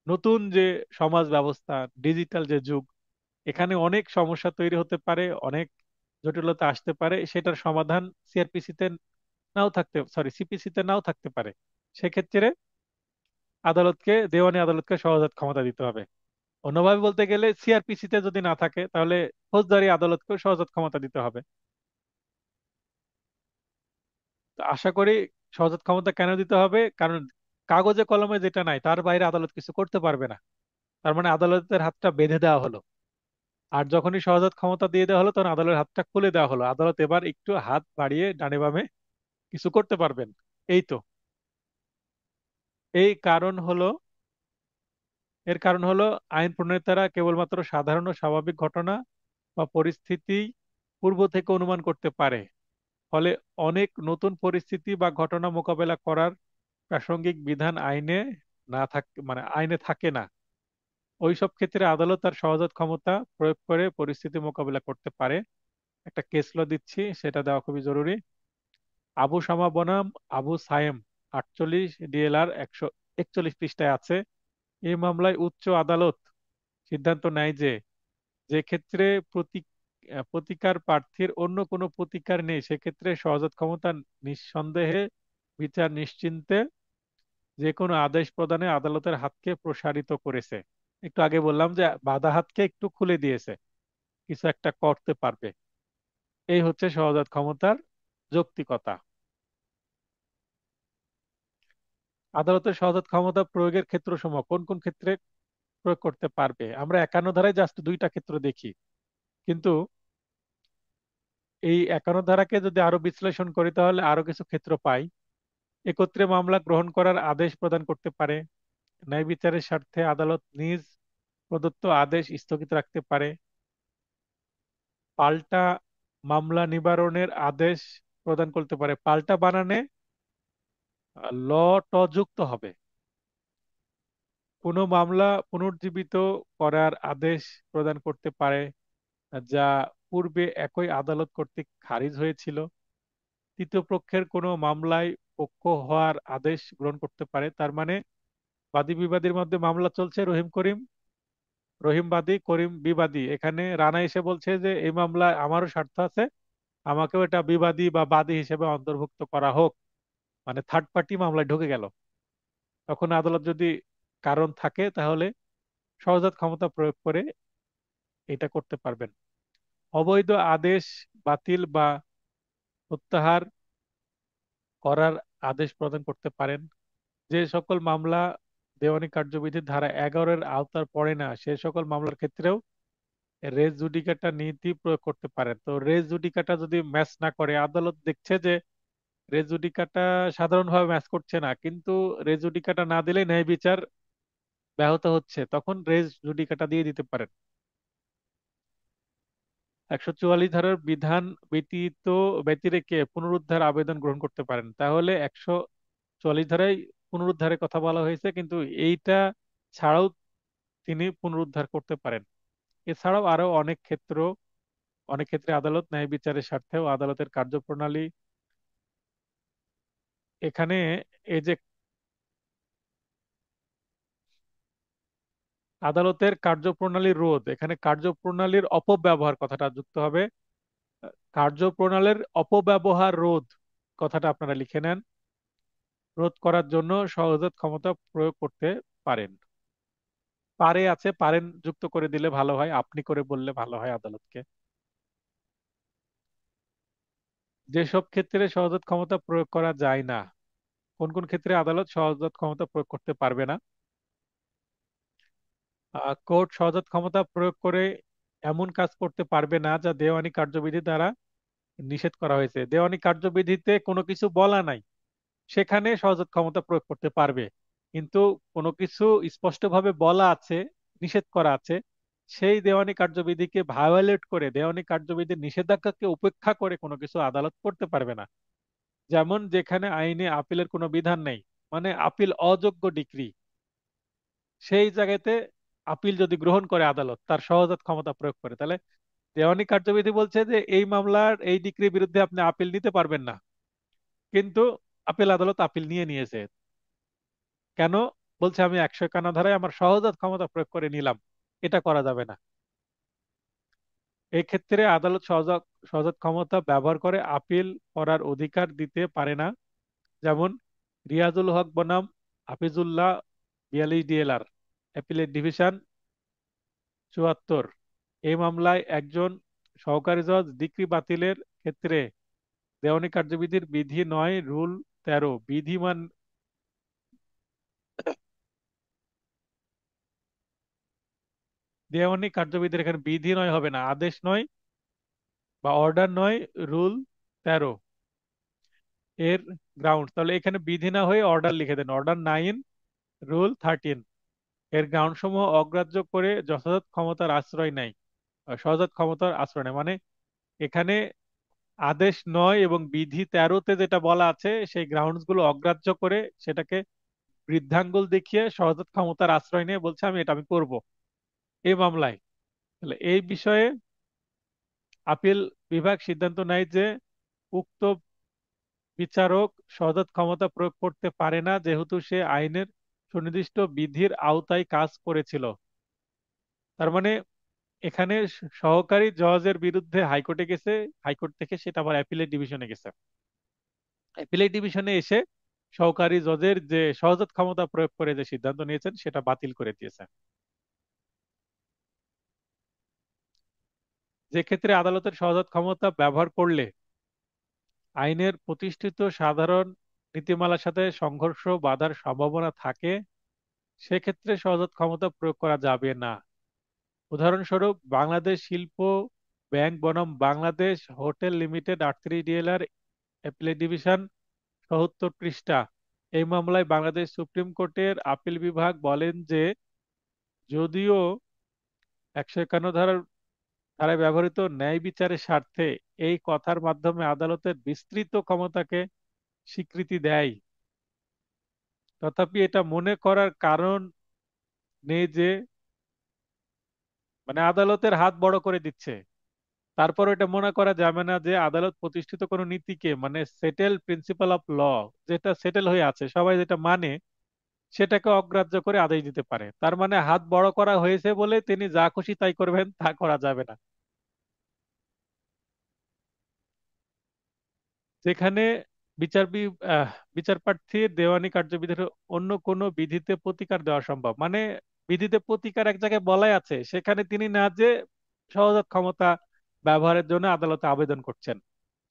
নতুন যে সমাজ ব্যবস্থা, ডিজিটাল যে যুগ, এখানে অনেক সমস্যা তৈরি হতে পারে, অনেক জটিলতা আসতে পারে, সেটার সমাধান সিআরপিসিতে নাও থাকতে, সরি সিপিসিতে নাও থাকতে পারে। সেক্ষেত্রে দেওয়ানি আদালতকে সহজাত ক্ষমতা দিতে হবে। অন্যভাবে বলতে গেলে সিআরপিসিতে যদি না থাকে তাহলে ফৌজদারি আদালতকেও সহজাত ক্ষমতা দিতে হবে। তো আশা করি সহজাত ক্ষমতা কেন দিতে হবে, কারণ কাগজে কলমে যেটা নাই তার বাইরে আদালত কিছু করতে পারবে না। তার মানে আদালতের হাতটা বেঁধে দেওয়া হলো। আর যখনই সহজাত ক্ষমতা দিয়ে দেওয়া হলো তখন আদালতের হাতটা খুলে দেওয়া হলো, আদালত এবার একটু হাত বাড়িয়ে ডানে বামে কিছু করতে পারবেন। এই তো এই কারণ হলো এর কারণ হলো আইন প্রণেতারা কেবলমাত্র সাধারণ ও স্বাভাবিক ঘটনা বা পরিস্থিতি পূর্ব থেকে অনুমান করতে পারে। ফলে অনেক নতুন পরিস্থিতি বা ঘটনা মোকাবেলা করার প্রাসঙ্গিক বিধান আইনে থাকে না। ওইসব ক্ষেত্রে আদালত তার সহজাত ক্ষমতা প্রয়োগ করে পরিস্থিতি মোকাবেলা করতে পারে। একটা কেস ল দিচ্ছি, সেটা দেওয়া খুবই জরুরি। আবু শামা বনাম আবু সায়েম, 48 ডিএলআর 141 পৃষ্ঠায় আছে। এই মামলায় উচ্চ আদালত সিদ্ধান্ত নেয় যে, যে ক্ষেত্রে প্রতিকার প্রার্থীর অন্য কোনো প্রতিকার নেই, সেক্ষেত্রে সহজাত ক্ষমতা নিঃসন্দেহে বিচার নিশ্চিন্তে যে কোনো আদেশ প্রদানে আদালতের হাতকে প্রসারিত করেছে। একটু আগে বললাম যে বাধা হাতকে একটু খুলে দিয়েছে, কিছু একটা করতে পারবে। এই হচ্ছে সহজাত ক্ষমতার যৌক্তিকতা। আদালতের সহজাত ক্ষমতা প্রয়োগের ক্ষেত্রসমূহ কোন কোন ক্ষেত্রে প্রয়োগ করতে পারবে? আমরা 51 ধারায় জাস্ট দুইটা ক্ষেত্র দেখি, কিন্তু এই 51 ধারাকে যদি আরো বিশ্লেষণ করি তাহলে আরো কিছু ক্ষেত্র পাই। একত্রে মামলা গ্রহণ করার আদেশ প্রদান করতে পারে, ন্যায় বিচারের স্বার্থে আদালত নিজ প্রদত্ত আদেশ স্থগিত রাখতে পারে, পাল্টা মামলা নিবারণের আদেশ প্রদান করতে পারে। পাল্টা বানানে ল ট যুক্ত হবে। কোনো মামলা পুনর্জীবিত করার আদেশ প্রদান করতে পারে, যা পূর্বে একই আদালত কর্তৃক খারিজ হয়েছিল। তৃতীয় পক্ষের কোনো মামলায় পক্ষ হওয়ার আদেশ গ্রহণ করতে পারে। তার মানে বাদী বিবাদীর মধ্যে মামলা চলছে, রহিম করিম, রহিম বাদী করিম বিবাদী। এখানে রানা এসে বলছে যে এই মামলায় আমারও স্বার্থ আছে, আমাকেও এটা বিবাদী বা বাদী হিসেবে অন্তর্ভুক্ত করা হোক। মানে থার্ড পার্টি মামলায় ঢুকে গেল। তখন আদালত যদি কারণ থাকে তাহলে সহজাত ক্ষমতা প্রয়োগ করে এটা করতে পারবেন। অবৈধ আদেশ বাতিল বা প্রত্যাহার করার আদেশ প্রদান করতে পারেন। যে সকল মামলা দেওয়ানি কার্যবিধির ধারা 11-এর আওতার পড়ে না সে সকল মামলার ক্ষেত্রেও রেস জুডিকাটা নীতি প্রয়োগ করতে পারেন। তো রেস জুডিকাটা যদি ম্যাচ না করে, আদালত দেখছে যে রেস জুডিকাটা সাধারণভাবে ম্যাচ করছে না, কিন্তু রেস জুডিকাটা না দিলে ন্যায় বিচার ব্যাহত হচ্ছে, তখন রেস জুডিকাটা দিয়ে দিতে পারেন। 144 ধারার বিধান ব্যতীত ব্যতিরেকে পুনরুদ্ধার আবেদন গ্রহণ করতে পারেন। তাহলে 144 ধারায় পুনরুদ্ধারের কথা বলা হয়েছে, কিন্তু এইটা ছাড়াও তিনি পুনরুদ্ধার করতে পারেন। এছাড়াও আরো অনেক ক্ষেত্রে আদালত ন্যায় বিচারের স্বার্থেও আদালতের কার্যপ্রণালী এখানে, এই যে আদালতের কার্যপ্রণালী রোধ, এখানে কার্যপ্রণালীর অপব্যবহার কথাটা যুক্ত হবে। কার্যপ্রণালীর অপব্যবহার রোধ কথাটা আপনারা লিখে নেন। রোধ করার জন্য সহজাত ক্ষমতা প্রয়োগ করতে পারেন। পারে আছে, পারেন যুক্ত করে দিলে ভালো হয়, আপনি করে বললে ভালো হয় আদালতকে। যেসব ক্ষেত্রে সহজাত ক্ষমতা প্রয়োগ করা যায় না, কোন কোন ক্ষেত্রে আদালত সহজাত ক্ষমতা প্রয়োগ করতে পারবে না? কোর্ট সহজাত ক্ষমতা প্রয়োগ করে এমন কাজ করতে পারবে না যা দেওয়ানি কার্যবিধি দ্বারা নিষেধ করা হয়েছে। দেওয়ানি কার্যবিধিতে কোনো কিছু বলা নাই, সেখানে সহজাত ক্ষমতা প্রয়োগ করতে পারবে। কিন্তু কোনো কিছু স্পষ্টভাবে বলা আছে, নিষেধ করা আছে, সেই দেওয়ানি কার্যবিধিকে ভায়োলেট করে, দেওয়ানি কার্যবিধির নিষেধাজ্ঞাকে উপেক্ষা করে কোনো কিছু আদালত করতে পারবে না। যেমন যেখানে আইনে আপিলের কোনো বিধান নেই, মানে আপিল অযোগ্য ডিক্রি, সেই জায়গাতে আপিল যদি গ্রহণ করে আদালত তার সহজাত ক্ষমতা প্রয়োগ করে, তাহলে দেওয়ানি কার্যবিধি বলছে যে এই মামলার এই ডিক্রির বিরুদ্ধে আপনি আপিল নিতে পারবেন না, কিন্তু আপিল আদালত আপিল নিয়ে নিয়েছে। কেন? বলছে আমি 151 ধারায় আমার সহজাত ক্ষমতা প্রয়োগ করে নিলাম, এটা করা যাবে না। এই ক্ষেত্রে আদালত সহজাত সহজাত ক্ষমতা ব্যবহার করে আপিল করার অধিকার দিতে পারে না। যেমন রিয়াজুল হক বনাম হাফিজুল্লাহ, 42 ডিএলআর, অ্যাপিলেট ডিভিশন 74। এই মামলায় একজন সহকারী জজ ডিক্রি বাতিলের ক্ষেত্রে দেওয়ানি কার্যবিধির বিধি 9 রুল 13 বিধিমান দেওয়ানি কার্যবিধির এখানে বিধি 9 হবে না, আদেশ 9 বা অর্ডার 9 রুল 13 এর গ্রাউন্ড। তাহলে এখানে বিধি না হয়ে অর্ডার লিখে দেন, অর্ডার 9 রুল 13 এর গ্রাউন্ড সমূহ অগ্রাহ্য করে যথাযথ ক্ষমতার আশ্রয় নেয়। সহজাত ক্ষমতার আশ্রয় নেয় মানে এখানে আদেশ 9 এবং বিধি 13-তে যেটা বলা আছে সেই গ্রাউন্ডস গুলো অগ্রাহ্য করে সেটাকে বৃদ্ধাঙ্গুল দেখিয়ে সহজাত ক্ষমতার আশ্রয় নিয়ে বলছে আমি এটা করব এই মামলায়। তাহলে এই বিষয়ে আপিল বিভাগ সিদ্ধান্ত নেয় যে উক্ত বিচারক সহজাত ক্ষমতা প্রয়োগ করতে পারে না, যেহেতু সে আইনের সুনির্দিষ্ট বিধির আওতায় কাজ করেছিল। তার মানে এখানে সহকারী জজের বিরুদ্ধে হাইকোর্টে গেছে, হাইকোর্ট থেকে সেটা আবার অ্যাপিলেট ডিভিশনে গেছে, অ্যাপিলেট ডিভিশনে এসে সহকারী জজের যে সহজাত ক্ষমতা প্রয়োগ করে যে সিদ্ধান্ত নিয়েছেন সেটা বাতিল করে দিয়েছে। যে ক্ষেত্রে আদালতের সহজাত ক্ষমতা ব্যবহার করলে আইনের প্রতিষ্ঠিত সাধারণ নীতিমালার সাথে সংঘর্ষ বাধার সম্ভাবনা থাকে, সেক্ষেত্রে সহজাত ক্ষমতা প্রয়োগ করা যাবে না। উদাহরণস্বরূপ, বাংলাদেশ শিল্প ব্যাংক বনাম Bangladesh hotel limited 38 DLR appellate division ৭৭ পৃষ্ঠা। এই মামলায় বাংলাদেশ সুপ্রিম কোর্টের আপিল বিভাগ বলেন যে, যদিও ১৫১ ধারায় ব্যবহৃত ন্যায় বিচারের স্বার্থে এই কথার মাধ্যমে আদালতের বিস্তৃত ক্ষমতাকে স্বীকৃতি দেয়, তথাপি এটা মনে করার কারণ নেই যে, মানে আদালতের হাত বড় করে দিচ্ছে। তারপর এটা মনে করা যাবে না যে আদালত প্রতিষ্ঠিত কোনো নীতিকে, মানে সেটেল প্রিন্সিপাল অফ ল, যেটা সেটেল হয়ে আছে সবাই যেটা মানে, সেটাকে অগ্রাহ্য করে আদেশ দিতে পারে। তার মানে হাত বড় করা হয়েছে বলে তিনি যা খুশি তাই করবেন, তা করা যাবে না। যেখানে বিচার বি- আহ, বিচার প্রার্থীর দেওয়ানি কার্যবিধির অন্য কোনো বিধিতে প্রতিকার দেওয়া সম্ভব, মানে বিধিতে প্রতিকার এক জায়গায় বলাই আছে, সেখানে তিনি না যে সহজাত ক্ষমতা ব্যবহারের জন্য আদালতে আবেদন করছেন,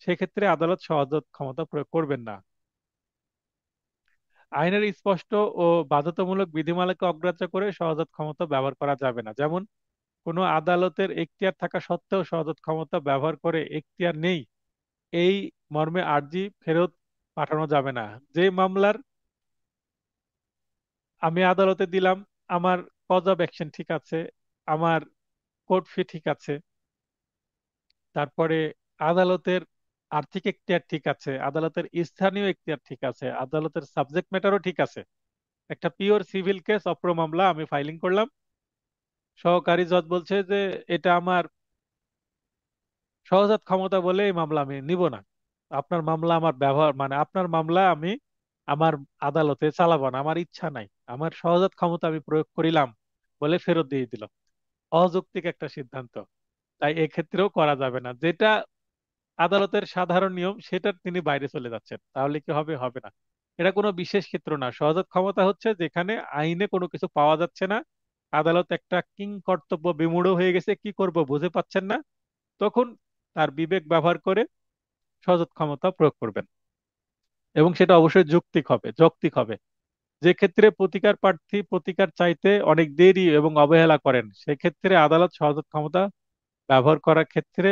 সেক্ষেত্রে আদালত সহজাত ক্ষমতা প্রয়োগ করবেন না। আইনের স্পষ্ট ও বাধ্যতামূলক বিধিমালাকে অগ্রাহ্য করে সহজাত ক্ষমতা ব্যবহার করা যাবে না। যেমন, কোনো আদালতের এখতিয়ার থাকা সত্ত্বেও সহজাত ক্ষমতা ব্যবহার করে এখতিয়ার নেই, এই মর্মে আর্জি ফেরত পাঠানো যাবে না। যে মামলার আমি আদালতে দিলাম, আমার কজ অফ অ্যাকশন ঠিক আছে, আমার কোর্ট ফি ঠিক আছে, তারপরে আদালতের আর্থিক এখতিয়ার ঠিক আছে, আদালতের স্থানীয় এখতিয়ার ঠিক আছে, আদালতের সাবজেক্ট ম্যাটারও ঠিক আছে, একটা পিওর সিভিল কেস অপ্র মামলা আমি ফাইলিং করলাম, সহকারী জজ বলছে যে এটা আমার সহজাত ক্ষমতা বলে এই মামলা আমি নিব না, আপনার মামলা আমার ব্যবহার, মানে আপনার মামলা আমি আমার আদালতে চালাবো না, আমার ইচ্ছা নাই, আমার সহজাত ক্ষমতা আমি প্রয়োগ করিলাম বলে ফেরত দিয়ে দিল। অযৌক্তিক একটা সিদ্ধান্ত। তাই এক্ষেত্রেও করা যাবে না, যেটা আদালতের সাধারণ নিয়ম সেটার তিনি বাইরে চলে যাচ্ছেন, তাহলে কি হবে? হবে না। এটা কোনো বিশেষ ক্ষেত্র না। সহজাত ক্ষমতা হচ্ছে যেখানে আইনে কোনো কিছু পাওয়া যাচ্ছে না, আদালত একটা কিং কর্তব্য বিমূঢ় হয়ে গেছে, কি করব বুঝে পাচ্ছেন না, তখন তার বিবেক ব্যবহার করে সহজাত ক্ষমতা প্রয়োগ করবেন, এবং সেটা অবশ্যই যৌক্তিক হবে। যে ক্ষেত্রে প্রতিকার প্রার্থী প্রতিকার চাইতে অনেক দেরি এবং অবহেলা করেন, সেক্ষেত্রে আদালত সহজাত ক্ষমতা ব্যবহার করার ক্ষেত্রে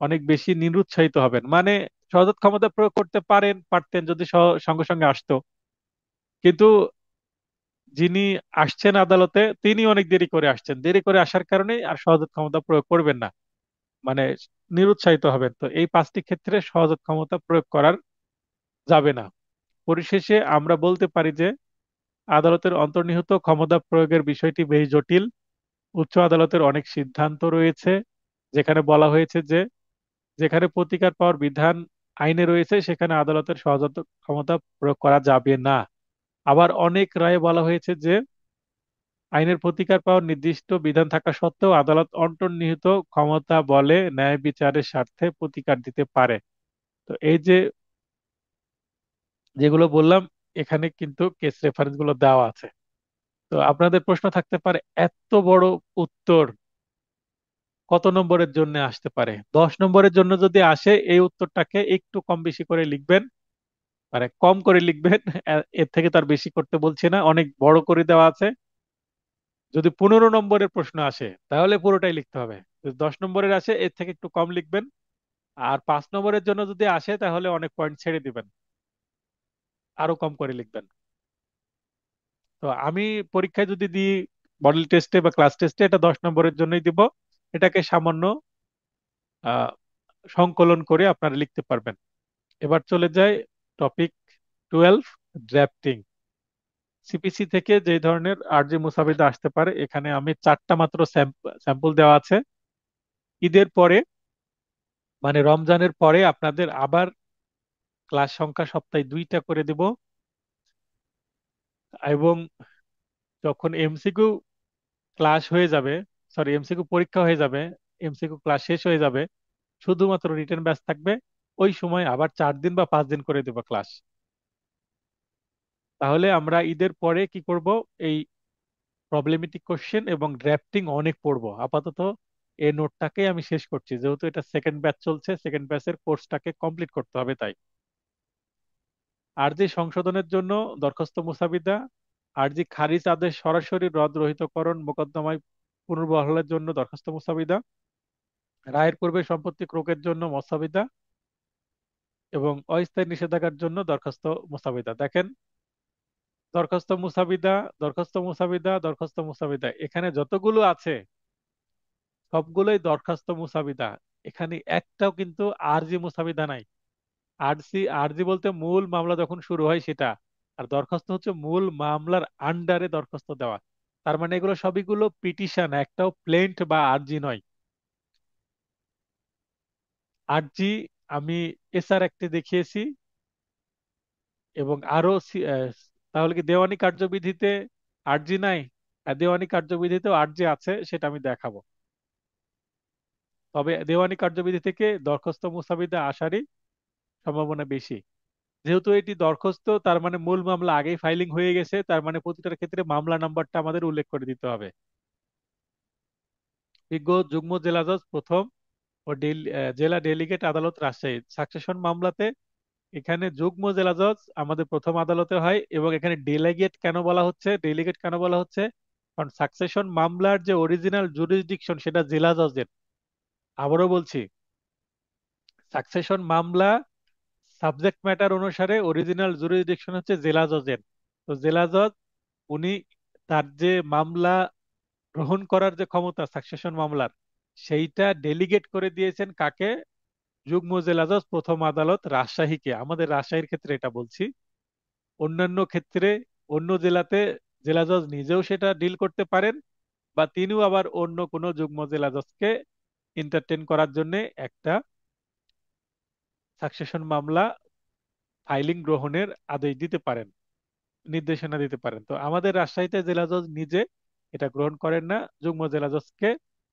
অনেক বেশি নিরুৎসাহিত হবেন। মানে সহজাত ক্ষমতা প্রয়োগ করতে পারতেন যদি সঙ্গে সঙ্গে আসতো, কিন্তু যিনি আসছেন আদালতে তিনি অনেক দেরি করে আসছেন, দেরি করে আসার কারণে আর সহজাত ক্ষমতা প্রয়োগ করবেন না, মানে নিরুৎসাহিত হবেন। তো এই 5টি ক্ষেত্রে সহজাত ক্ষমতা প্রয়োগ করার যাবে না। পরিশেষে আমরা বলতে পারি যে আদালতের অন্তর্নিহিত ক্ষমতা প্রয়োগের বিষয়টি বেশ জটিল। উচ্চ আদালতের অনেক সিদ্ধান্ত রয়েছে যেখানে বলা হয়েছে যে, যেখানে প্রতিকার পাওয়ার বিধান আইনে রয়েছে সেখানে আদালতের সহজাত ক্ষমতা প্রয়োগ করা যাবে না। আবার অনেক রায়ে বলা হয়েছে যে, আইনের প্রতিকার পাওয়ার নির্দিষ্ট বিধান থাকা সত্ত্বেও আদালত অন্তর্নিহিত ক্ষমতা বলে ন্যায় বিচারের স্বার্থে প্রতিকার দিতে পারে। তো এই যে যেগুলো বললাম, এখানে কিন্তু কেস রেফারেন্স গুলো দেওয়া আছে। তো আপনাদের প্রশ্ন থাকতে পারে, এত বড় উত্তর কত নম্বরের জন্য আসতে পারে? 10 নম্বরের জন্য যদি আসে, এই উত্তরটাকে একটু কম বেশি করে লিখবেন, মানে কম করে লিখবেন। এর থেকে তার বেশি করতে বলছি না, অনেক বড় করে দেওয়া আছে। যদি 15 নম্বরের প্রশ্ন আসে তাহলে পুরোটাই লিখতে হবে। যদি 10 নম্বরের আসে এর থেকে একটু কম লিখবেন। আর 5 নম্বরের জন্য যদি আসে তাহলে অনেক পয়েন্ট ছেড়ে দিবেন, আরো কম করে লিখবেন। তো আমি পরীক্ষায় যদি দিই, মডেল টেস্টে বা ক্লাস টেস্টে, এটা 10 নম্বরের জন্যই দিব। এটাকে সামান্য আহ সংকলন করে আপনারা লিখতে পারবেন। এবার চলে যায় টপিক 12, ড্রাফটিং। সিপিসি থেকে যে ধরনের আরজি মুসাবিদা আসতে পারে, এখানে আমি 4টা মাত্র স্যাম্পল দেওয়া আছে। ঈদের পরে, মানে রমজানের পরে আপনাদের আবার ক্লাস সংখ্যা সপ্তাহে 2টা করে দিব, এবং যখন এমসিকিউ ক্লাস হয়ে যাবে, সরি এমসিকিউ পরীক্ষা হয়ে যাবে, এমসিকিউ ক্লাস শেষ হয়ে যাবে, শুধুমাত্র রিটেন ব্যাচ থাকবে, ওই সময় আবার 4 দিন বা 5 দিন করে দেব ক্লাস। তাহলে আমরা ঈদের পরে কি করব, এই প্রবলেমেটিক কোশ্চেন এবং ড্রাফটিং অনেক পড়বো। আপাতত এই নোটটাকেই আমি শেষ করছি, যেহেতু এটা সেকেন্ড ব্যাচ চলছে, সেকেন্ড ব্যাচের কোর্সটাকে কমপ্লিট করতে হবে তাই। আরজি সংশোধনের জন্য দরখাস্ত মুসাবিদা, আরজি খারিজ আদেশ সরাসরি রদ রহিতকরণ মোকদ্দমায় পুনর্বহালের জন্য দরখাস্ত মুসাবিদা, রায়ের পূর্বে সম্পত্তি ক্রোকের জন্য মুসাবিদা, এবং অস্থায়ী নিষেধাজ্ঞার জন্য দরখাস্ত মুসাবিদা। দেখেন, দরখাস্ত মুসাবিদা, দরখাস্ত মুসাবিদা, দরখাস্ত মুসাবিদা, এখানে যতগুলো আছে সবগুলোই দরখাস্ত মুসাবিদা। এখানে একটাও কিন্তু আরজি মুসাবিদা নাই। আরজি, আরজি বলতে মূল মামলা যখন শুরু হয় সেটা, আর দরখাস্ত হচ্ছে মূল মামলার আন্ডারে দরখাস্ত দেওয়া। তার মানে এগুলো সবইগুলো পিটিশন, একটাও প্লেন্ট বা আরজি নয়। আরজি আমি এসআর অ্যাক্টে দেখিয়েছি, এবং আরো তাহলে কি দেওয়ানি কার্যবিধিতে আরজি নাই? আর দেওয়ানি কার্যবিধিতেও আরজি আছে, সেটা আমি দেখাবো। তবে দেওয়ানি কার্যবিধি থেকে দরখাস্ত মুস্তাবিদে আসারই সম্ভাবনা বেশি। যেহেতু এটি দরখাস্ত, তার মানে মূল মামলা আগেই ফাইলিং হয়ে গেছে, তার মানে প্রতিটার ক্ষেত্রে মামলা নাম্বারটা আমাদের উল্লেখ করে দিতে হবে। বিজ্ঞ যুগ্ম জেলা জজ প্রথম ও জেলা ডেলিগেট আদালত রাজশাহী সাকসেশন মামলাতে, এখানে যুগ্ম জেলা জজ আমাদের প্রথম আদালতে হয়। এবং এখানে ডেলিগেট কেন বলা হচ্ছে, ডেলিগেট কেন বলা হচ্ছে, কারণ সাকসেশন মামলার যে অরিজিনাল জুরিসডিকশন সেটা জেলা জজের। আবারও বলছি, সাকসেশন মামলা সাবজেক্ট ম্যাটার অনুসারে অরিজিনাল জুরিসডিকশন হচ্ছে জেলা জজের। তো জেলা জজ উনি তার যে মামলা গ্রহণ করার যে ক্ষমতা সাকসেশন মামলার, সেইটা ডেলিগেট করে দিয়েছেন কাকে? যুগ্ম জেলা জজ প্রথম আদালত রাজশাহীকে। আমাদের রাজশাহীর ক্ষেত্রে এটা বলছি। অন্যান্য ক্ষেত্রে অন্য জেলাতে জেলা জজ নিজেও সেটা ডিল করতে পারেন, বা তিনিও আবার অন্য কোনো যুগ্ম জেলা জজকে এন্টারটেন করার জন্য একটা সাকসেশন মামলা ফাইলিং গ্রহণের আদেশ দিতে পারেন, নির্দেশনা দিতে পারেন। তো আমাদের রাজশাহীতে জেলা জজ নিজে এটা গ্রহণ করেন না, যুগ্ম জেলা জজকে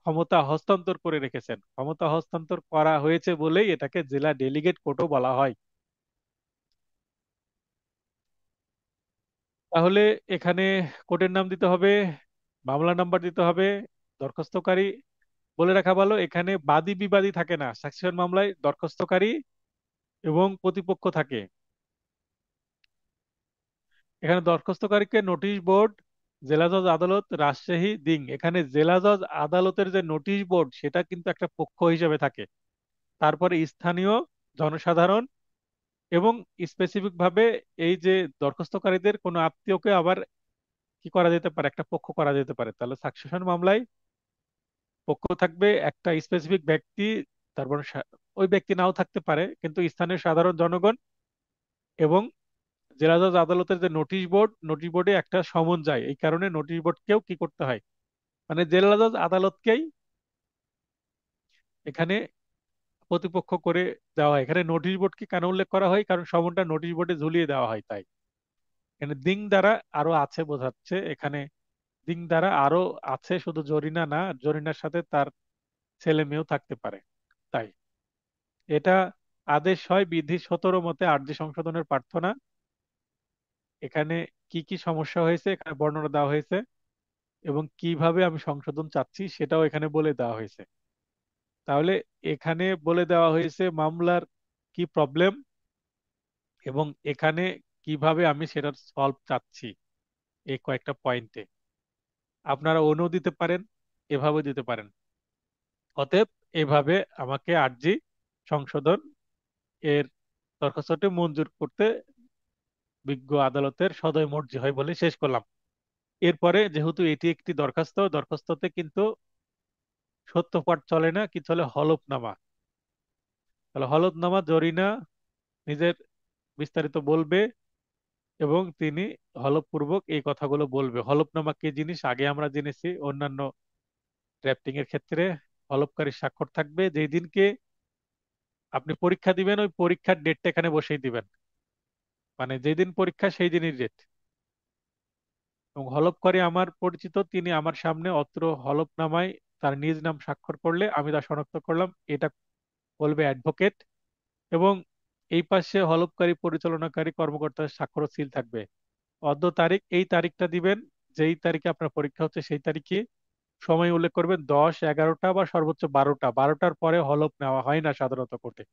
ক্ষমতা হস্তান্তর করে রেখেছেন। ক্ষমতা হস্তান্তর করা হয়েছে বলেই এটাকে জেলা ডেলিগেট কোর্টও বলা হয়। তাহলে এখানে কোর্টের নাম দিতে হবে, মামলা নাম্বার দিতে হবে, দরখাস্তকারী। বলে রাখা ভালো, এখানে বাদী বিবাদী থাকে না। সাকসেশন মামলায় দরখাস্তকারী এবং প্রতিপক্ষ থাকে। এখানে দরখাস্তকারীকে নোটিশ বোর্ড, জেলা জজ আদালত রাজশাহী দিং, এখানে জেলা জজ আদালতের যে নোটিশ বোর্ড সেটা কিন্তু একটা পক্ষ হিসেবে থাকে। তারপরে স্থানীয় জনসাধারণ, এবং স্পেসিফিক ভাবে এই যে দরখাস্তকারীদের কোনো আত্মীয়কে আবার কি করা যেতে পারে, একটা পক্ষ করা যেতে পারে। তাহলে সাকসেশন মামলায় পক্ষ থাকবে একটা স্পেসিফিক ব্যক্তি, তারপর ওই ব্যক্তি নাও থাকতে পারে, কিন্তু স্থানীয় সাধারণ জনগণ, এবং জেলা জজ আদালতের যে নোটিশ বোর্ড, নোটিশ বোর্ডে একটা সমন যায়। এই কারণে নোটিশ বোর্ডকেও কি করতে হয়, মানে জেলা জজ আদালতকেই এখানে প্রতিপক্ষ করে দেওয়া হয়। এখানে নোটিশ বোর্ডকে কেন উল্লেখ করা হয়, কারণ সমনটা নোটিশ বোর্ডে ঝুলিয়ে দেওয়া হয় তাই। এখানে দিং দ্বারা আরো আছে বোঝাচ্ছে, এখানে দিং দ্বারা আরো আছে, শুধু জরিনা না, জরিনার সাথে তার ছেলে মেয়েও থাকতে পারে তাই। এটা আদেশ হয় বিধি 17 মতে আরজি সংশোধনের প্রার্থনা। এখানে কি কি সমস্যা হয়েছে এখানে বর্ণনা দেওয়া হয়েছে, এবং কিভাবে আমি সংশোধন চাচ্ছি সেটাও এখানে বলে দেওয়া হয়েছে। তাহলে এখানে বলে দেওয়া হয়েছে মামলার কি প্রবলেম, এবং এখানে কিভাবে আমি সেটার সলভ চাচ্ছি, এই কয়েকটা পয়েন্টে। আপনারা অন্য দিতে পারেন, এভাবে দিতে পারেন। অতএব এভাবে আমাকে আরজি সংশোধন এর দরখাস্তটি মঞ্জুর করতে বিজ্ঞ আদালতের সদয় মর্জি হয় বলে শেষ করলাম। এরপরে যেহেতু এটি একটি দরখাস্ত, দরখাস্ততে কিন্তু সত্যপাঠ চলে না, কি চলে হলফনামা। তাহলে হলফনামা জরিনা নিজের বিস্তারিত বলবে, এবং তিনি হলফপূর্বক এই কথাগুলো বলবে। হলফনামা কি জিনিস আগে আমরা জেনেছি অন্যান্য ড্রাফটিং এর ক্ষেত্রে। হলফকারীর স্বাক্ষর থাকবে, যেই দিনকে আপনি পরীক্ষা দিবেন ওই পরীক্ষার ডেটটা এখানে বসিয়ে দিবেন, মানে যেই দিন পরীক্ষা সেই দিনই ডেট। এবং হলফকারী আমার পরিচিত, তিনি আমার সামনে অত্র হলফনামায় তার নিজ নাম স্বাক্ষর করলে আমি তা শনাক্ত করলাম, এটা বলবে অ্যাডভোকেট। এবং এই পাশে হলফকারী পরিচালনাকারী কর্মকর্তার স্বাক্ষর ও সিল থাকবে। অদ্য তারিখ, এই তারিখটা দিবেন যেই তারিখে আপনার পরীক্ষা হচ্ছে সেই তারিখে। সময় উল্লেখ করবেন 10, 11টা বা সর্বোচ্চ 12টা। 12টার পরে হলফ নেওয়া হয় না সাধারণত কোর্টে।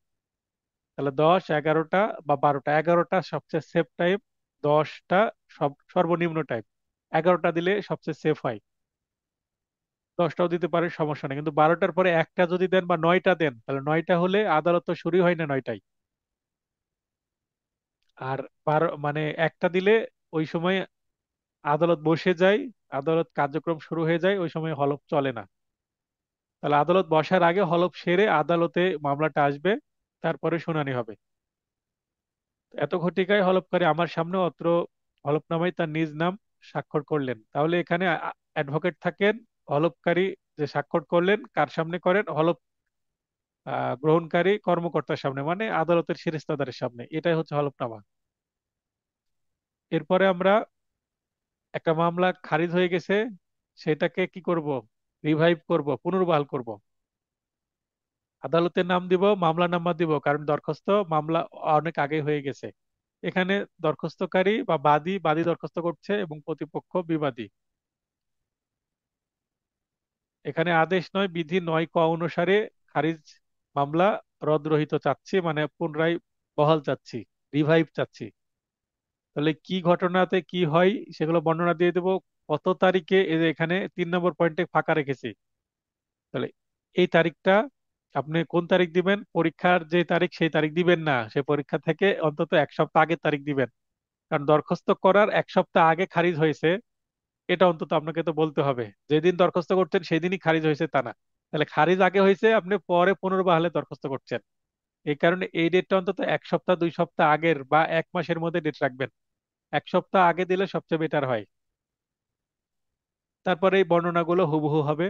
তাহলে 10, 11টা বা 12টা। 11টা সবচেয়ে সেফ টাইম, 10টা সর্বনিম্ন টাইম, 11টা দিলে সবচেয়ে সেফ হয়। 10টাও দিতে পারে, সমস্যা নেই, কিন্তু 12টার পরে একটা যদি দেন বা 9টা দেন, তাহলে 9টা হলে আদালত তো শুরু হয় না 9টায়। আর 12 মানে একটা দিলে ওই সময় আদালত বসে যায়, আদালত কার্যক্রম শুরু হয়ে যায়, ওই সময় হলফ চলে না। তাহলে আদালত বসার আগে হলফ সেরে আদালতে মামলাটা আসবে, তারপরে শুনানি হবে। এত ঘটিকায় হলফকারী আমার সামনে অত্র হলফনামায় তার নিজ নাম স্বাক্ষর করলেন। তাহলে এখানে অ্যাডভোকেট থাকেন, হলফকারী যে স্বাক্ষর করলেন কার সামনে করেন? হলফ গ্রহণকারী কর্মকর্তার সামনে, মানে আদালতের শিরস্তাদারের সামনে। এটাই হচ্ছে হলফনামা। এরপরে আমরা একটা মামলা খারিজ হয়ে গেছে, সেটাকে কি করব? রিভাইভ করব, পুনর্বহাল করব। আদালতের নাম দিব, মামলা নাম্বার দিব, কারণ দরখাস্ত মামলা অনেক আগে হয়ে গেছে। এখানে দরখাস্তকারী বা বাদী, বাদী দরখাস্ত করছে এবং প্রতিপক্ষ বিবাদী। এখানে আদেশ নয়, বিধি 9 ক অনুসারে খারিজ মামলা রদরহিত চাচ্ছি, মানে পুনরায় বহাল চাচ্ছি, রিভাইভ চাচ্ছি। তাহলে কি ঘটনাতে কি হয় সেগুলো বর্ণনা দিয়ে দেবো। কত তারিখে, এই যে এখানে 3 নম্বর পয়েন্টে ফাঁকা রেখেছি। তাহলে এই তারিখটা আপনি কোন তারিখ দিবেন? পরীক্ষার যে তারিখ সেই তারিখ দিবেন না, সে পরীক্ষা থেকে অন্তত 1 সপ্তাহ আগের তারিখ দিবেন। কারণ দরখাস্ত করার 1 সপ্তাহ আগে খারিজ হয়েছে, এটা অন্তত আপনাকে তো বলতে হবে। যেদিন দরখাস্ত করছেন সেদিনই খারিজ হয়েছে তা না। তাহলে খারিজ আগে হয়েছে, আপনি পরে পুনর্বহালে দরখাস্ত করছেন। এই কারণে এই ডেটটা অন্তত 1 সপ্তাহ, 2 সপ্তাহ আগের বা 1 মাসের মধ্যে ডেট রাখবেন। 1 সপ্তাহ আগে দিলে সবচেয়ে বেটার হয়। তারপরে এই বর্ণনাগুলো হুবহু হবে।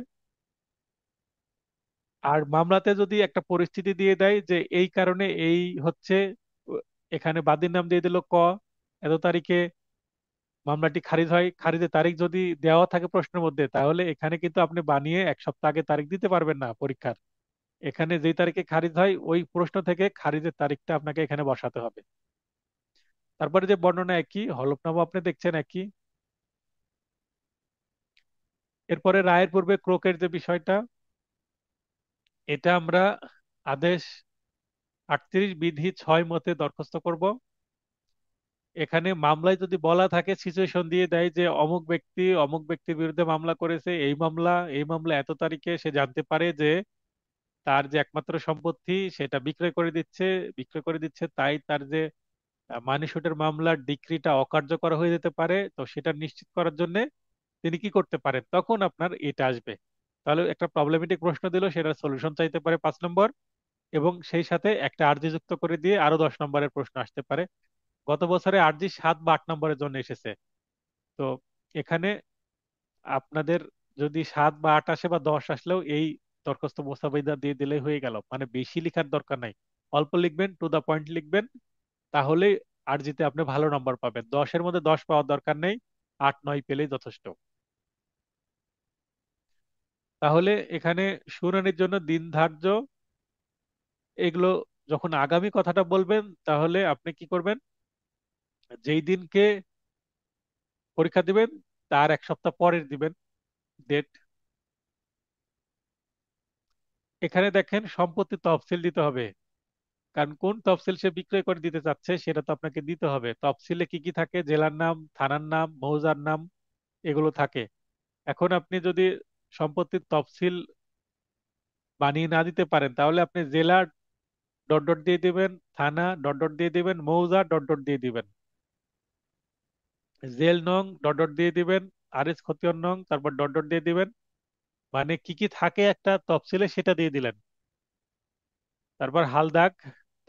আর মামলাতে যদি একটা পরিস্থিতি দিয়ে দেয় যে এই কারণে এই হচ্ছে, উ, এখানে বাদীর নাম দিয়ে দিল ক, এত তারিখে মামলাটি খারিজ হয়, খারিজের তারিখ যদি দেওয়া থাকে প্রশ্নের মধ্যে, তাহলে এখানে কিন্তু আপনি বানিয়ে 1 সপ্তাহ আগে তারিখ দিতে পারবেন না পরীক্ষার। এখানে যেই তারিখে খারিজ হয় ওই প্রশ্ন থেকে খারিজের তারিখটা আপনাকে এখানে বসাতে হবে। তারপরে যে বর্ণনা একই, হলফনামা আপনি দেখছেন একই। এরপরে রায়ের পূর্বে ক্রোকের যে বিষয়টা, এটা আমরা আদেশ 38 বিধি 6 মতে দরখাস্ত করব। এখানে মামলায় যদি বলা থাকে, সিচুয়েশন দিয়ে দেয় যে অমুক ব্যক্তি অমুক ব্যক্তির বিরুদ্ধে মামলা করেছে, এই মামলা এত তারিখে সে জানতে পারে যে তার যে একমাত্র সম্পত্তি সেটা বিক্রয় করে দিচ্ছে, তাই তার যে মানি শুটের মামলার ডিক্রিটা অকার্যকর হয়ে যেতে পারে। তো সেটা নিশ্চিত করার জন্য তিনি কি করতে পারেন, তখন আপনার এটা আসবে। তাহলে একটা প্রবলেমেটিক প্রশ্ন দিল, সেটার সলিউশন চাইতে পারে 5 নম্বর, এবং সেই সাথে একটা আর্জি যুক্ত করে দিয়ে আরো 10 নম্বরের প্রশ্ন আসতে পারে। গত বছরে আরজি 7 বা 8 নম্বরের জন্য এসেছে। তো এখানে আপনাদের যদি 7 বা 8 আসে বা 10 আসলেও এই দরখাস্ত মোসাবেদা দিয়ে দিলেই হয়ে গেল, মানে বেশি লেখার দরকার নাই। অল্প লিখবেন, টু দা পয়েন্ট লিখবেন, তাহলেই আরজিতে আপনি ভালো নম্বর পাবেন। 10-এর মধ্যে 10 পাওয়ার দরকার নেই, 8-9 পেলেই যথেষ্ট। তাহলে এখানে শুনানির জন্য দিন ধার্য, এগুলো যখন আগামী কথাটা বলবেন, তাহলে আপনি কি করবেন? যেই দিনকে পরীক্ষা দিবেন তার 1 সপ্তাহ পরের দিবেন ডেট। এখানে দেখেন সম্পত্তি তফসিল দিতে হবে, কারণ কোন তফসিল সে বিক্রয় করে দিতে চাচ্ছে সেটা তো আপনাকে দিতে হবে। তফসিলে কি কি থাকে? জেলার নাম, থানার নাম, মৌজার নাম, এগুলো থাকে। এখন আপনি যদি সম্পত্তির তফসিল বানিয়ে না দিতে পারেন, তাহলে আপনি জেলা ডট ডট দিয়ে দিবেন, থানা ডট ডট দিয়ে দিবেন, মৌজা ডট ডট দিয়ে দিবেন, জেল নং ডট ডট দিয়ে দিবেন, আরএস খতিয়ান নং, তারপর ডট ডট দিয়ে দিবেন। মানে কি কি থাকে একটা তফসিলে সেটা দিয়ে দিলেন। তারপর হালদাগ,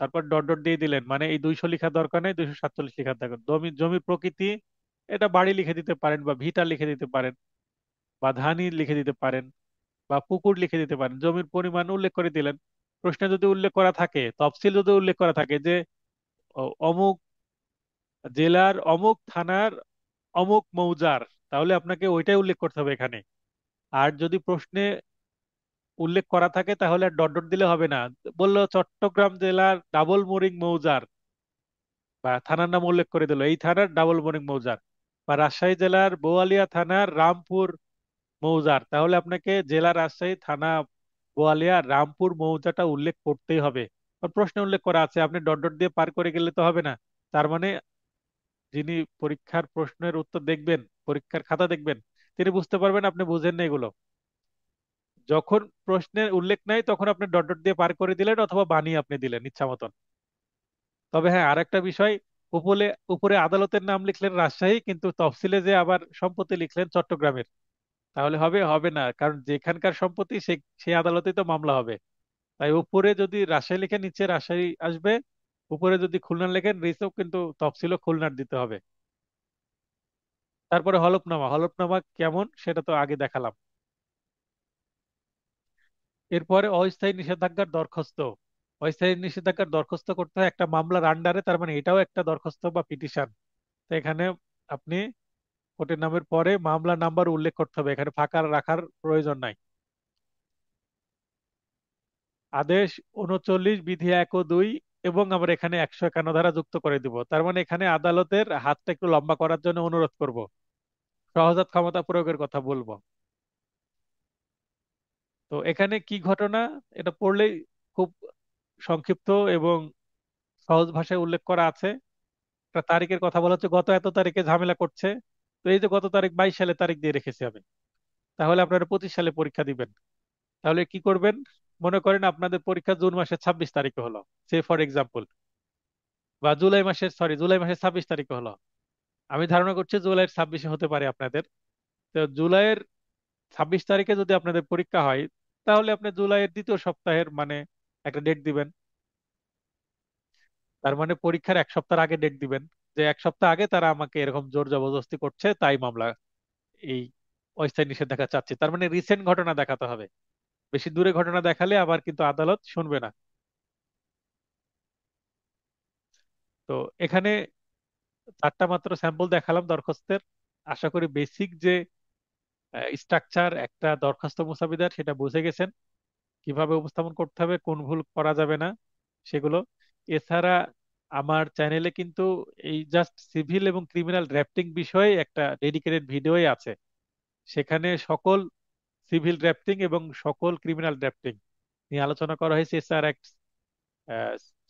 তারপর ডট ডট দিয়ে দিলেন। মানে এই 200 লেখা দরকার নেই, 247 লেখা দরকার। জমি প্রকৃতি, এটা বাড়ি লিখে দিতে পারেন বা ভিটা লিখে দিতে পারেন বা ধানি লিখে দিতে পারেন বা পুকুর লিখে দিতে পারেন। জমির পরিমাণ উল্লেখ করে দিলেন। প্রশ্নে যদি উল্লেখ করা থাকে, তফসিল যদি উল্লেখ করা থাকে যে অমুক জেলার অমুক থানার অমুক মৌজার, তাহলে আপনাকে ওইটাই উল্লেখ করতে হবে এখানে। আর যদি প্রশ্নে উল্লেখ করা থাকে তাহলে আর ডট ডট দিলে হবে না। বললো চট্টগ্রাম জেলার ডাবল মোরিং মৌজার, বা থানার নাম উল্লেখ করে দিল এই থানার ডাবল মোরিং মৌজার, বা রাজশাহী জেলার বোয়ালিয়া থানার রামপুর মৌজার, তাহলে আপনাকে জেলা রাজশাহী, থানা বোয়ালিয়া, রামপুর মৌজাটা উল্লেখ করতেই হবে। আর প্রশ্নে উল্লেখ করা আছে, আপনি ডট ডট দিয়ে পার করে গেলে তো হবে না। তার মানে যিনি পরীক্ষার প্রশ্নের উত্তর দেখবেন, পরীক্ষার খাতা দেখবেন, তিনি বুঝতে পারবেন আপনি বুঝেন না এগুলো। যখন প্রশ্নের উল্লেখ নাই তখন আপনি ডট ডট দিয়ে পার করে দিলেন অথবা বানিয়ে আপনি দিলেন ইচ্ছা মতন। তবে হ্যাঁ, আরেকটা বিষয়, উপরে উপরে আদালতের নাম লিখলেন রাজশাহী, কিন্তু তফসিলে যে আবার সম্পত্তি লিখলেন চট্টগ্রামের, তাহলে হবে? হবে না, কারণ যেখানকার সম্পত্তি সেই আদালতেই তো মামলা হবে। তাই উপরে যদি রাজশাহী লিখে নিচে রাজশাহী আসবে, উপরে যদি খুলনা লেখেন নিচেও কিন্তু তফসিলও খুলনার দিতে হবে। তারপরে হলফনামা, হলফনামা কেমন সেটা তো আগে দেখালাম। এরপরে অস্থায়ী নিষেধাজ্ঞার দরখাস্ত। অস্থায়ী নিষেধাজ্ঞার দরখাস্ত করতে হয় একটা মামলার আন্ডারে, তার মানে এটাও একটা দরখাস্ত বা পিটিশন। তো এখানে আপনি কোর্টের নামের পরে মামলা নাম্বার উল্লেখ করতে হবে, এখানে ফাঁকা রাখার প্রয়োজন নাই। আদেশ 39, বিধি 1 ও 2, এবং আমরা এখানে 151 ধারা যুক্ত করে দিব। তার মানে এখানে আদালতের হাতটা একটু লম্বা করার জন্য অনুরোধ করব, সহজাত ক্ষমতা প্রয়োগের কথা বলবো। তো এখানে কি ঘটনা, এটা পড়লেই খুব সংক্ষিপ্ত এবং সহজ ভাষায় উল্লেখ করা আছে। একটা তারিখের কথা বলা হচ্ছে, গত এত তারিখে ঝামেলা করছে। তো এই যে গত তারিখ 22 সালে তারিখ দিয়ে রেখেছি আমি, তাহলে আপনারা 25 সালে পরীক্ষা দিবেন। তাহলে কি করবেন? মনে করেন আপনাদের পরীক্ষা জুন মাসের 26 তারিখে হলো, সে ফর এক্সাম্পল, বা জুলাই মাসের 26 তারিখে হলো। আমি ধারণা করছি জুলাইয়ের 26-এ হতে পারে আপনাদের। তো জুলাইয়ের 26 তারিখে যদি আপনাদের পরীক্ষা হয়, তাহলে আপনি জুলাইয়ের দ্বিতীয় সপ্তাহের মানে একটা ডেট দিবেন। তার মানে পরীক্ষার 1 সপ্তাহ আগে ডেট দিবেন, যে 1 সপ্তাহ আগে তারা আমাকে এরকম জোর জবরদস্তি করছে, তাই মামলা এই অস্থায়ী নিষেধাজ্ঞা চাচ্ছে। তার মানে রিসেন্ট ঘটনা দেখাতে হবে। বেশি দূরে ঘটনা দেখালে আবার কিন্তু আদালত শুনবে না। তো এখানে 4টা মাত্র স্যাম্পল দেখালাম দরখাস্তের। আশা করি বেসিক যে স্ট্রাকচার একটা দরখাস্ত মুসাবিদার সেটা বুঝে গেছেন, কিভাবে উপস্থাপন করতে হবে, কোন ভুল করা যাবে না সেগুলো। এছাড়া আমার চ্যানেলে কিন্তু এই জাস্ট সিভিল এবং ক্রিমিনাল ড্রাফটিং বিষয়ে একটা ডেডিকেটেড ভিডিওই আছে। সেখানে সকল সিভিল ড্রাফটিং এবং সকল ক্রিমিনাল ড্রাফটিং নিয়ে আলোচনা করা হয়েছে, এসআর অ্যাক্ট,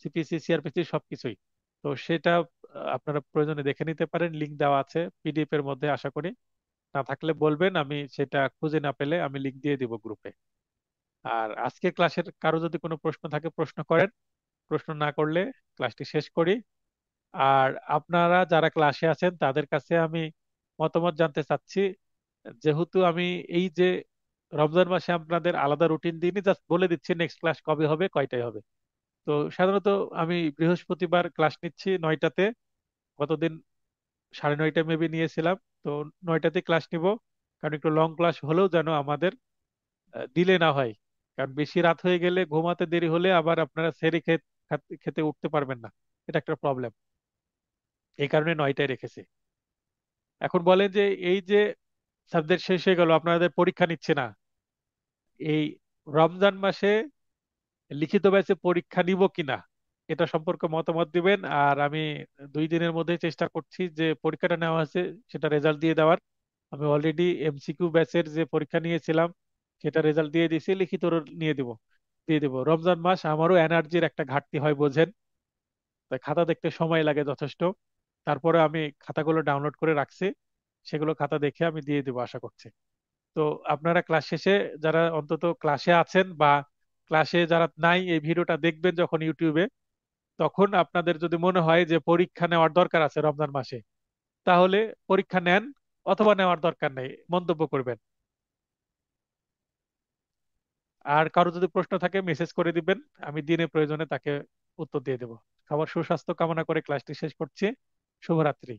সিপিসি, সিআরপিসি সবকিছুই। তো সেটা আপনারা প্রয়োজনে দেখে নিতে পারেন, লিংক দেওয়া আছে পিডিএফ এর মধ্যে। আশা করি, না থাকলে বলবেন, আমি সেটা খুঁজে না পেলে আমি লিংক দিয়ে দিব গ্রুপে। আর আজকের ক্লাসের কারো যদি কোনো প্রশ্ন থাকে প্রশ্ন করেন, প্রশ্ন না করলে ক্লাসটি শেষ করি। আর আপনারা যারা ক্লাসে আছেন তাদের কাছে আমি মতামত জানতে চাচ্ছি। যেহেতু আমি এই যে রমজান মাসে আপনাদের আলাদা রুটিন দিইনি, জাস্ট বলে দিচ্ছি নেক্সট ক্লাস কবে হবে, কয়টায় হবে। তো সাধারণত আমি বৃহস্পতিবার ক্লাস নিচ্ছি 9টাতে। গতদিন 9:30 মেবি নিয়েছিলাম। তো 9টাতে ক্লাস নিব, কারণ একটু লং ক্লাস হলেও যেন আমাদের ডিলে না হয়। কারণ বেশি রাত হয়ে গেলে, ঘুমাতে দেরি হলে আবার আপনারা সেরে খেতে উঠতে পারবেন না, এটা একটা প্রবলেম। এই কারণে 9টায় রেখেছি। এখন বলেন যে এই যে সাবজেক্ট শেষ হয়ে গেল, আপনাদের পরীক্ষা নিচ্ছে না, এই রমজান মাসে লিখিত ব্যাচে পরীক্ষা নিব কিনা এটা সম্পর্কে মতামত দিবেন। আর আমি 2 দিনের মধ্যে চেষ্টা করছি যে পরীক্ষাটা নেওয়া হয়েছে সেটা রেজাল্ট দিয়ে দেওয়ার। আমি অলরেডি এমসিকিউ ব্যাচের যে পরীক্ষা নিয়েছিলাম সেটা রেজাল্ট দিয়ে দিয়েছি, লিখিত নিয়ে দিব, দিয়ে দিব। রমজান মাস আমারও এনার্জির একটা ঘাটতি হয় বোঝেন, তাই খাতা দেখতে সময় লাগে যথেষ্ট। তারপরে আমি খাতাগুলো ডাউনলোড করে রাখছি, সেগুলো খাতা দেখে আমি দিয়ে দেবো আশা করছি। তো আপনারা ক্লাস শেষে যারা অন্তত ক্লাসে আছেন বা ক্লাসে যারা নাই, এই ভিডিওটা দেখবেন যখন ইউটিউবে, তখন আপনাদের যদি মনে হয় যে পরীক্ষা নেওয়ার দরকার আছে রমজান মাসে, তাহলে পরীক্ষা নেন, অথবা নেওয়ার দরকার নেই মন্তব্য করবেন। আর কারো যদি প্রশ্ন থাকে মেসেজ করে দিবেন, আমি দিনে প্রয়োজনে তাকে উত্তর দিয়ে দেবো। সবার সুস্বাস্থ্য কামনা করে ক্লাসটি শেষ করছি। শুভরাত্রি।